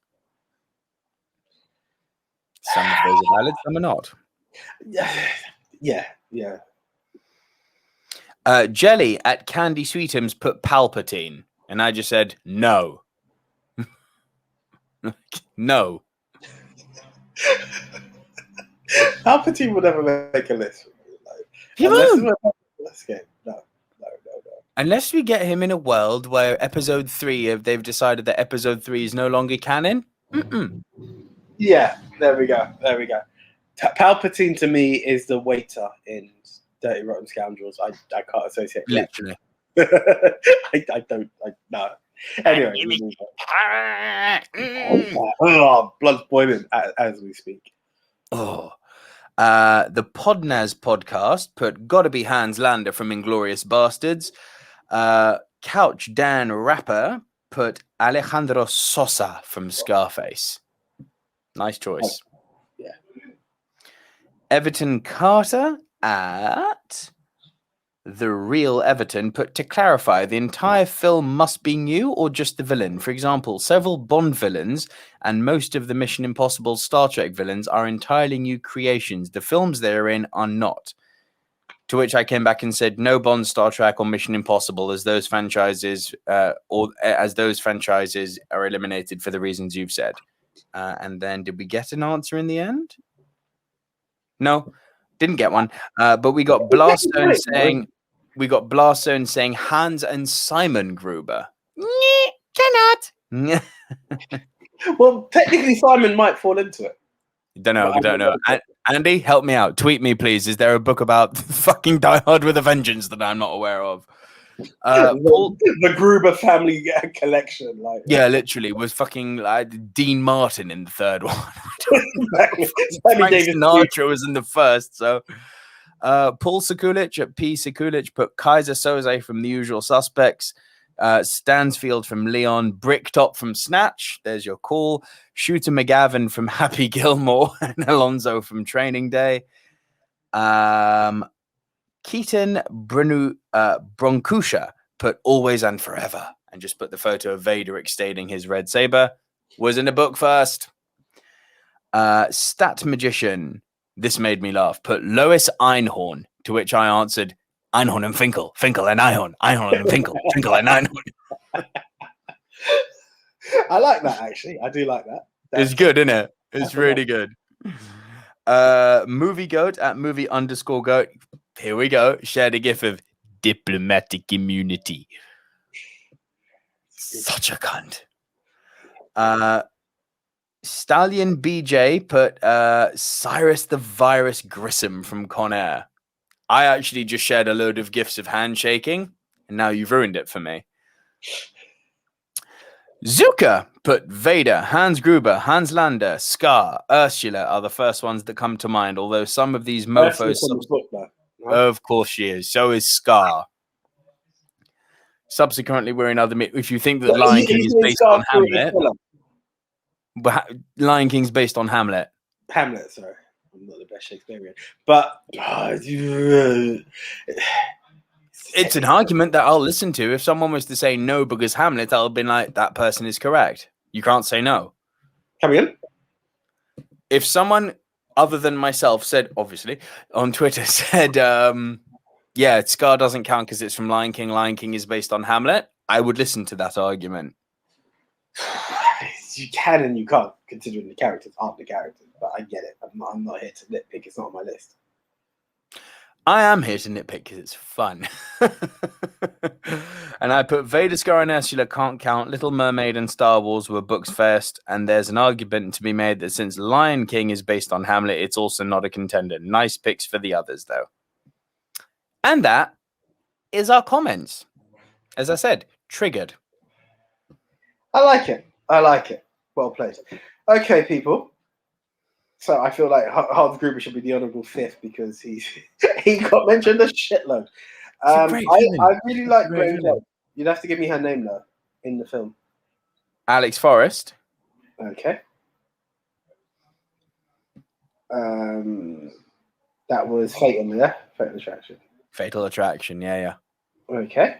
Some of those are valid, some are not. Yeah. Jelly at Candy Sweetums put Palpatine, and I just said no. No. Palpatine would never make a list. No. No. Unless we get him in a world where episode 3, if they've decided that episode 3 is no longer canon. Yeah, there we go. Palpatine to me is the waiter in Dirty Rotten Scoundrels. I can't associate. Literally. No. Anyway. Blood's boiling as we speak. Oh. The Podnaz podcast put Gotta Be Hans Lander from Inglourious Bastards. Couch Dan Rapper put Alejandro Sosa from Scarface. Nice choice. Yeah. Everton Carter at The Real Everton put, to clarify, the entire film must be new or just the villain? For example, several Bond villains and most of the Mission Impossible Star Trek villains are entirely new creations. The films they're in are not. To which I came back and said, no Bond, Star Trek, or Mission Impossible, as those franchises are eliminated for the reasons you've said. And then did we get an answer in the end? No, didn't get one. But we got Blaststone saying Hans and Simon Gruber. Cannot. Well, technically, Simon might fall into it. Don't know. Andy, help me out. Tweet me, please. Is there a book about fucking Die Hard with a Vengeance that I'm not aware of? The Gruber family collection, yeah, literally was fucking Dean Martin in the third one. Exactly. Frank Sinatra was in the first. So Paul Sekulic at P. Sekulic put Kaiser Soze from The Usual Suspects. Stansfield from Leon. Bricktop from Snatch. There's your call. Shooter McGavin from Happy Gilmore. And Alonso from Training Day. Keaton Bronkusha put Always and Forever. And just put the photo of Vader extending his red saber. Was in the book first. Stat Magician. This made me laugh. Put Lois Einhorn, to which I answered, Einhorn and Finkel, Finkel and Einhorn, Einhorn and Finkel, Finkel and Einhorn. I like that, actually. I do like that. It's good, isn't it? It's really good. Movie Goat at movie_goat. Here we go. Shared a gif of diplomatic immunity. Such a cunt. Stallion BJ put Cyrus the Virus Grissom from Con Air. I actually just shared a load of gifs of handshaking, and now you've ruined it for me. Zuka put Vader, Hans Gruber, Hans Lander, Scar, Ursula are the first ones that come to mind, although some of these mofos... Of course she is. So is Scar. Subsequently, we're in other... If you think that Lion King is based on Hamlet... But Lion King's based on Hamlet. Hamlet, sorry. I'm not the best Shakespearean. But it's an argument that I'll listen to. If someone was to say no because Hamlet, I'll be like, that person is correct. You can't say no. Come in. If someone other than myself said, obviously, on Twitter said, yeah, Scar doesn't count because it's from Lion King. Lion King is based on Hamlet. I would listen to that argument. You can and you can't, considering the characters aren't the characters. But I get it. I'm not here to nitpick. It's not on my list. I am here to nitpick because it's fun. And I put Vader, Scar, and Ursula can't count. Little Mermaid and Star Wars were books first. And there's an argument to be made that since Lion King is based on Hamlet, it's also not a contender. Nice picks for the others, though. And that is our comments. As I said, triggered. I like it. I like it. Well played. Okay, people. So I feel like Hans Gruber should be the honourable fifth because he got mentioned a shitload. I really like Graham Jones. You'd have to give me her name though in the film. Alex Forrest. Okay. That was Fatal, yeah? Fatal Attraction. Fatal Attraction, yeah. Okay.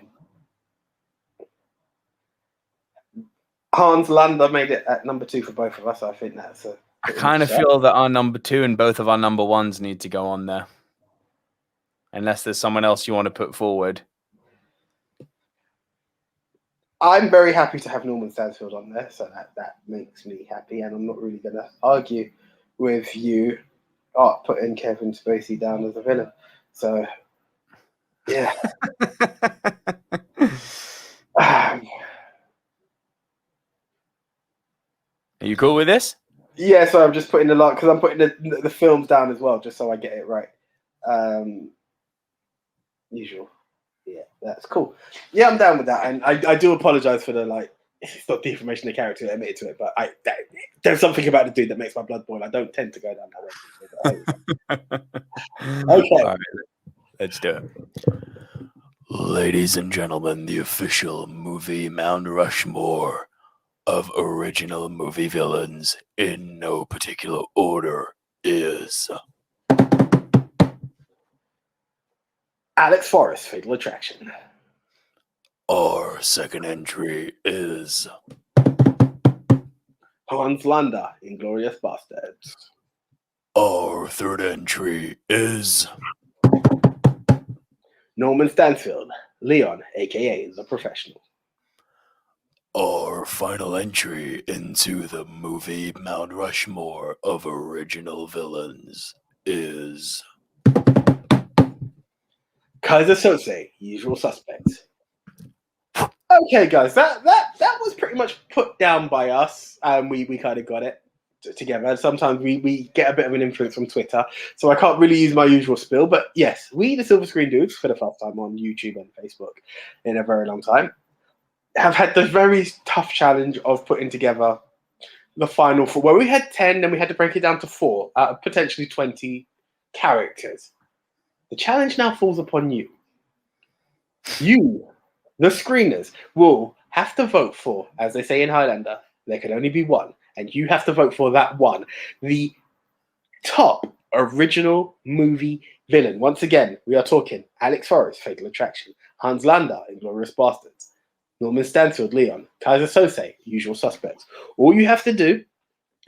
Hans Lander made it at number 2 for both of us. I think that's a... I kind of feel that our number 2 and both of our number 1s need to go on there. Unless there's someone else you want to put forward. I'm very happy to have Norman Stansfield on there, so that makes me happy, and I'm not really going to argue with you putting Kevin Spacey down as a villain. So, yeah. Are you cool with this? Yeah, so I'm just putting the because I'm putting the films down as well, just so I get it right. Usual. Yeah, that's cool. Yeah, I'm down with that, and I do apologize for the it's not defamation of character, I admitted to it, but there's something about the dude that makes my blood boil. I don't tend to go down that way. Okay. All right, let's do it. Ladies and gentlemen, the official movie Mount Rushmore of original movie villains in no particular order is Alex Forrest, Fatal Attraction. Our second entry is Hans Lander, Inglourious Bastards. Our third entry is Norman Stansfield, Leon, aka The Professional. Our final entry into the movie Mount Rushmore of original villains is Kaiser Soze, Usual Suspects. Okay, guys, that was pretty much put down by us, and we kind of got it together. Sometimes we get a bit of an influence from Twitter, so I can't really use my usual spill. But yes, we, the Silver Screen Dudes, for the first time on YouTube and Facebook in a very long time, have had the very tough challenge of putting together the final 4. Well, we had 10, then we had to break it down to 4 out of potentially 20 characters. The challenge now falls upon you. You, the screeners, will have to vote for, as they say in Highlander, there can only be one, and you have to vote for that one. The top original movie villain. Once again, we are talking Alex Forrest, Fatal Attraction, Hans Landa, Inglourious Basterds, Norman Stanfield, Leon, Kaiser Sose, Usual Suspects. All you have to do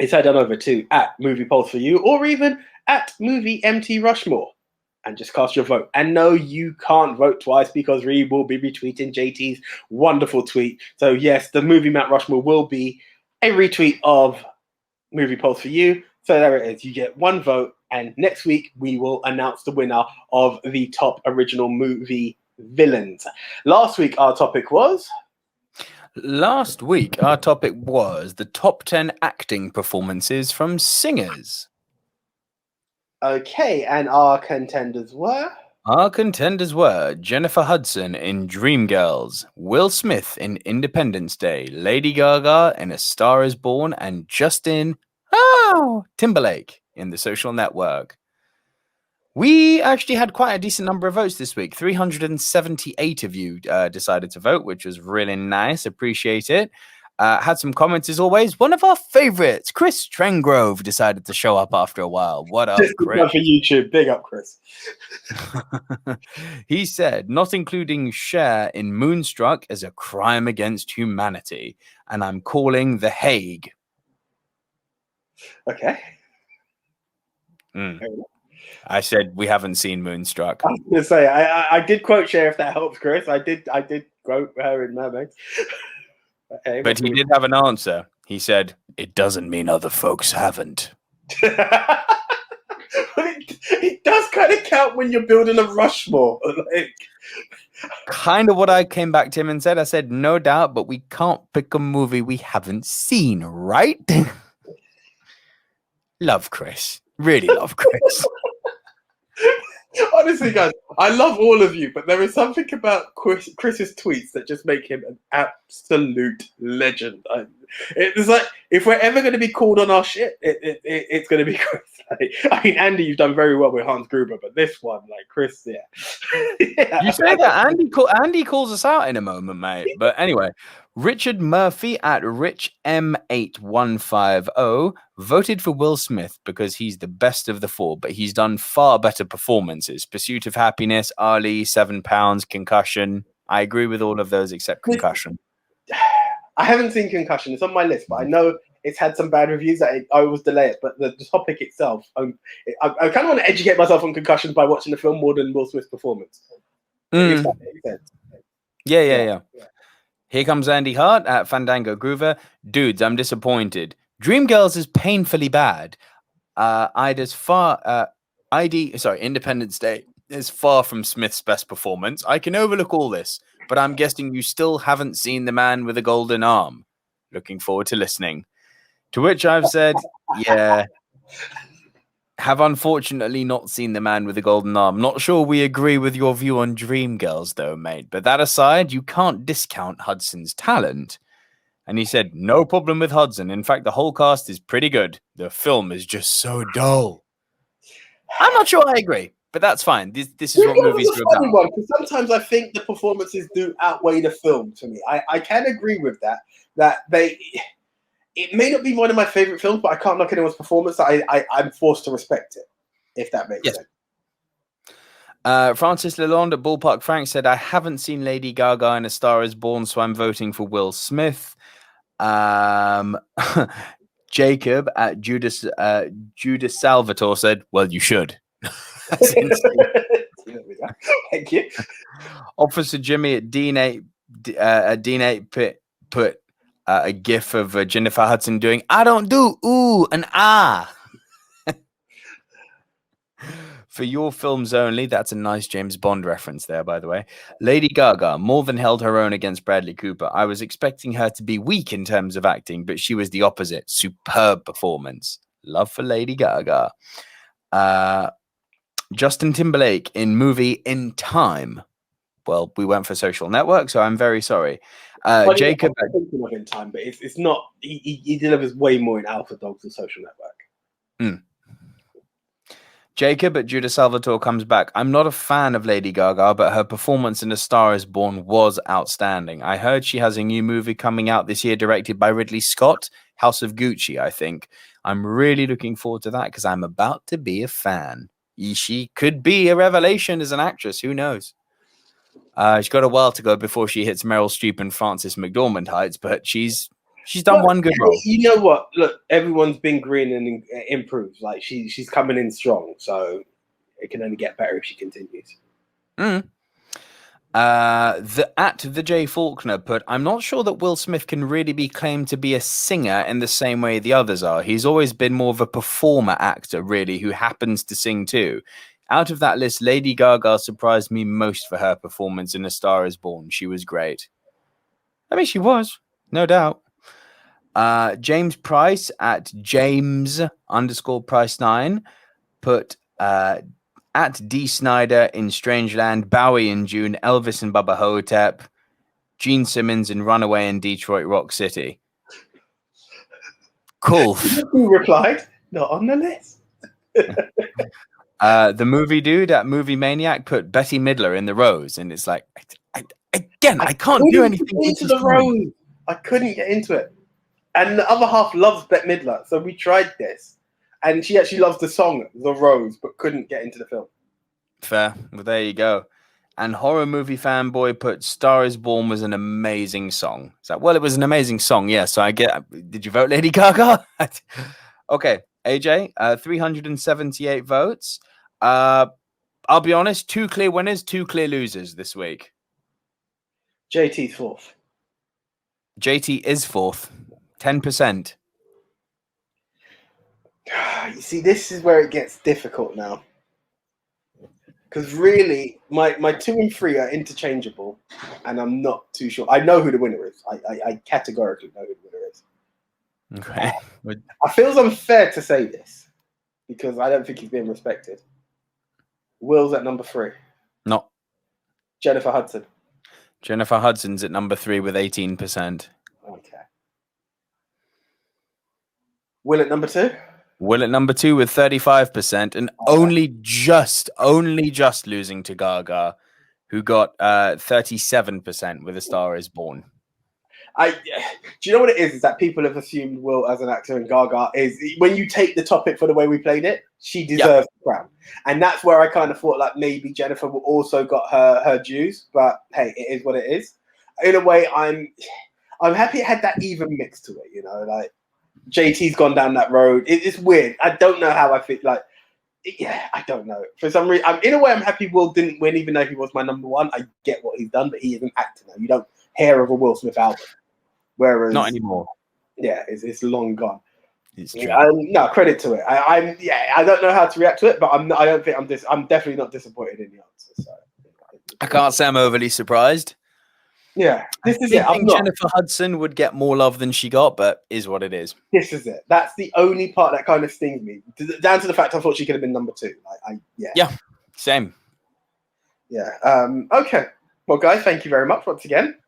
is head on over to @MoviePulse4You or even @MovieMT Rushmore and just cast your vote. And no, you can't vote twice because we will be retweeting JT's wonderful tweet. So yes, the Movie Mount Rushmore will be a retweet of Movie Polls for You. So there it is. You get one vote, and next week we will announce the winner of the top original movie villains. Last week our topic was the top 10 acting performances from singers. Okay, and our contenders were? Our contenders were Jennifer Hudson in Dreamgirls, Will Smith in Independence Day, Lady Gaga in A Star Is Born, and Justin Timberlake in The Social Network. We actually had quite a decent number of votes this week. 378 of you decided to vote, which was really nice. Appreciate it. Had some comments as always. One of our favorites, Chris Trengrove, decided to show up after a while. What up, Chris? For YouTube. Big up, Chris. He said, not including Cher in Moonstruck is a crime against humanity, and I'm calling The Hague. Okay. I said we haven't seen Moonstruck. I was going to say, I did quote Cher, if that helps, Chris. I did quote her in Mermaids. Okay, but he did have an answer. He said, it doesn't mean other folks haven't. It does kind of count when you're building a Rushmore. Kind of what I came back to him and said. I said, no doubt, but we can't pick a movie we haven't seen, right? Love Chris. Really love Chris. Honestly, guys, I love all of you, but there is something about Chris's tweets that just make him an absolute legend. It's like, if we're ever going to be called on our shit, it's going to be Chris. Like, I mean, Andy, you've done very well with Hans Gruber, but this one, like Chris, yeah. Yeah. You say that Andy calls us out in a moment, mate. But anyway, Richard Murphy at RichM8150 voted for Will Smith because he's the best of the four, but he's done far better performances. Pursuit of Happiness, Ali, 7 Pounds, Concussion. I agree with all of those except Concussion. I haven't seen Concussion. It's on my list, but I know it's had some bad reviews. I always delay it, but the topic itself, I kind of want to educate myself on Concussion by watching the film more than Will Smith's performance. If that makes sense. Yeah. Here comes Andy Hart at Fandango Groover. Dudes, I'm disappointed. Dreamgirls is painfully bad. Independence Day is far from Smith's best performance. I can overlook all this, but I'm guessing you still haven't seen The Man with a Golden Arm. Looking forward to listening. To which I've said, yeah, have unfortunately not seen The Man with the Golden Arm. Not sure we agree with your view on Dreamgirls, though, mate. But that aside, you can't discount Hudson's talent. And he said, no problem with Hudson. In fact, the whole cast is pretty good. The film is just so dull. I'm not sure I agree, but that's fine. This is what movies are about. One, sometimes I think the performances do outweigh the film to me. I can agree with that it may not be one of my favorite films, but I can't knock anyone's performance. I'm forced to respect it, if that makes sense. Francis Lalonde at Ballpark Frank said, I haven't seen Lady Gaga in A Star Is Born, so I'm voting for Will Smith. Jacob at Judas Salvatore said, well, you should. Thank you. Officer Jimmy at D8 put a gif of Jennifer Hudson doing, I don't do ooh and ah. For your films only, that's a nice James Bond reference there, by the way. Lady Gaga more than held her own against Bradley Cooper. I was expecting her to be weak in terms of acting, but she was the opposite. Superb performance. Love for Lady Gaga. Justin Timberlake in movie In Time. Well, we went for Social Network, so I'm very sorry. Jacob, I'm thinking of In Time, but it's not. He delivers way more in Alpha Dogs and Social Network. Jacob at Judah Salvatore comes back. I'm not a fan of Lady Gaga, but her performance in A Star Is Born was outstanding. I heard she has a new movie coming out this year directed by Ridley Scott, House of Gucci, I think. I'm really looking forward to that because I'm about to be a fan. She could be a revelation as an actress. Who knows? She's got a while to go before she hits Meryl Streep and Frances McDormand heights, but she's done one good role. You know what? Look, everyone's been green and improved. Like she's coming in strong, so it can only get better if she continues. The J Faulkner put, I'm not sure that Will Smith can really be claimed to be a singer in the same way the others are. He's always been more of a performer actor, really, who happens to sing too. Out of that list, Lady Gaga surprised me most for her performance in A Star Is Born. She was great. I mean, she was, no doubt. James Price at James_Price9 put at D Snyder in Strangeland, Bowie in June, Elvis and Bubba Hotep, Gene Simmons in Runaway in Detroit Rock City. Cool. Who replied? Not on the list. The movie dude at Movie Maniac put Betty Midler in The Rose, and it's like, I can't do anything into The Rose. I couldn't get into it, and the other half loves Bette Midler, so we tried this, and she actually loves the song The Rose, but couldn't get into the film. Fair. Well, there you go. And Horror Movie Fanboy put Star Is Born was an amazing song. It's like, well, it was an amazing song, yeah. So did you vote Lady Gaga? Okay, AJ, 378 votes. I'll be honest, 2 clear winners, 2 clear losers this week. JT's fourth. JT is fourth, 10%. You see, this is where it gets difficult now. Because really, my 2 and 3 are interchangeable, and I'm not too sure. I know who the winner is. I categorically know who the winner is. Okay. I feel unfair to say this because I don't think he's being respected. Will's at number 3. No. Jennifer Hudson. Jennifer Hudson's at number 3 with 18%. Okay. Will at number 2? Will at number 2 with 35%, and only just losing to Gaga, who got 37% with A Star Is Born. Do you know what it is? Is that people have assumed Will as an actor and Gaga is, when you take the topic for the way we played it, she deserves the crown. And that's where I kind of thought like maybe Jennifer will also got her dues, but hey, it is what it is. In a way, I'm happy it had that even mix to it, you know, like JT's gone down that road. It's weird. I don't know how I feel like. Yeah, I don't know. For some reason, in a way, I'm happy Will didn't win, even though he was my number 1. I get what he's done, but he is an actor now. You don't hear of a Will Smith album. Whereas not anymore. Yeah, it's long gone. It's true. No, credit to it. I don't know how to react to it, but I'm definitely not disappointed in the answer. So I can't say I'm overly surprised. Yeah, this is it. I think Jennifer Hudson would get more love than she got, but is what it is. This is it. That's the only part that kind of stings me. Down to the fact I thought she could have been number 2. Yeah, same. Yeah. Okay. Well, guys, thank you very much once again.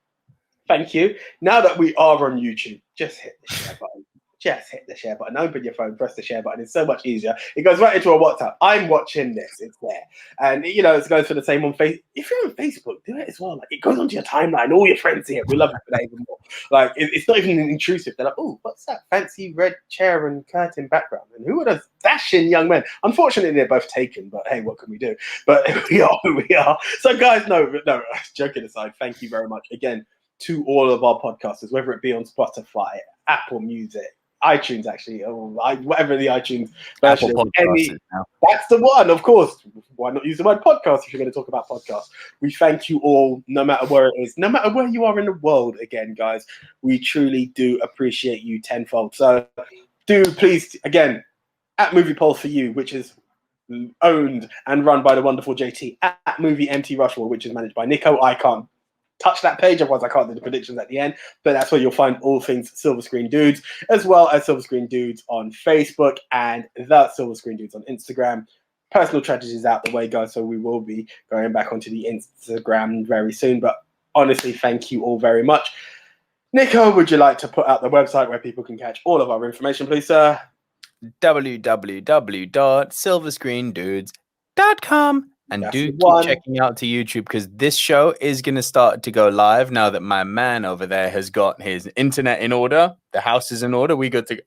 Thank you. Now that we are on YouTube, just hit the share button. Just hit the share button. Open your phone, press the share button. It's so much easier. It goes right into a WhatsApp. I'm watching this. It's there. And, you know, it goes for the same on Facebook. If you're on Facebook, do it as well. Like, it goes onto your timeline. All your friends see it. We love it for that even more. Like, it's not even intrusive. They're like, oh, what's that fancy red chair and curtain background? And who are those dashing young men? Unfortunately, they're both taken. But, hey, what can we do? But we are who we are. So, guys, no, joking aside, thank you very much. Again, to all of our podcasters, whether it be on Spotify, Apple Music, iTunes, actually, whatever the iTunes version is. That's the one, of course. Why not use the word podcast if you're going to talk about podcasts? We thank you all, no matter where it is, no matter where you are in the world. Again, guys, we truly do appreciate you tenfold. So do please, again, at Movie Poll for You, which is owned and run by the wonderful JT, at Movie MT Rushmore, which is managed by Nico. I can't touch that page, otherwise I can't do the predictions at the end, but that's where you'll find all things Silver Screen Dudes, as well as Silver Screen Dudes on Facebook and the Silver Screen Dudes on Instagram. Personal tragedies out the way, guys, so we will be going back onto the Instagram very soon, but honestly, thank you all very much. Nico, would you like to put out the website where people can catch all of our information, please, sir? www.silverscreendudes.com. And That's do the keep one. checking out to YouTube, because this show is going to start to go live now that my man over there has got his internet in order. The house is in order. We good to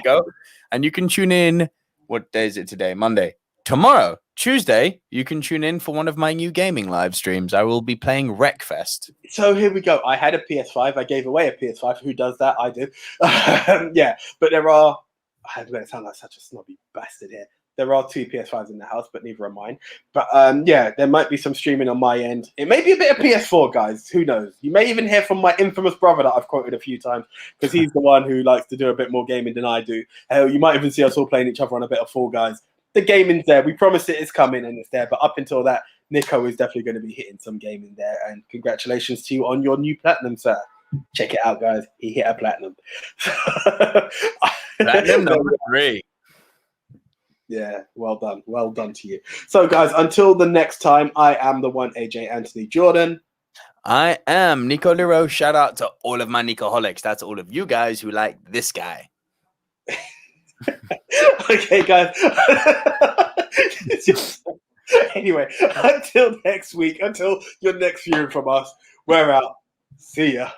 go. And you can tune in. What day is it today? Monday. Tomorrow, Tuesday, you can tune in for one of my new gaming live streams. I will be playing Wreckfest. So here we go. I had a PS5. I gave away a PS5. Who does that? I do. Yeah, but there are. I'm going to sound like such a snobby bastard here. There are 2 PS5s in the house, but neither are mine. But yeah, there might be some streaming on my end. It may be a bit of PS4, guys. Who knows? You may even hear from my infamous brother that I've quoted a few times, because he's the one who likes to do a bit more gaming than I do. Hell, you might even see us all playing each other on a bit of Fall Guys. The gaming's there. We promised it is coming, and it's there. But up until that, Nico is definitely going to be hitting some gaming there. And congratulations to you on your new platinum, sir. Check it out, guys. He hit a platinum. Platinum number 3. Yeah, well done. Well done to you. So, guys, until the next time, I am the one AJ Anthony Jordan. I am Nico Lero. Shout out to all of my Nicoholics. That's all of you guys who like this guy. Okay, guys. Anyway, until next week, until your next viewing from us, we're out. See ya.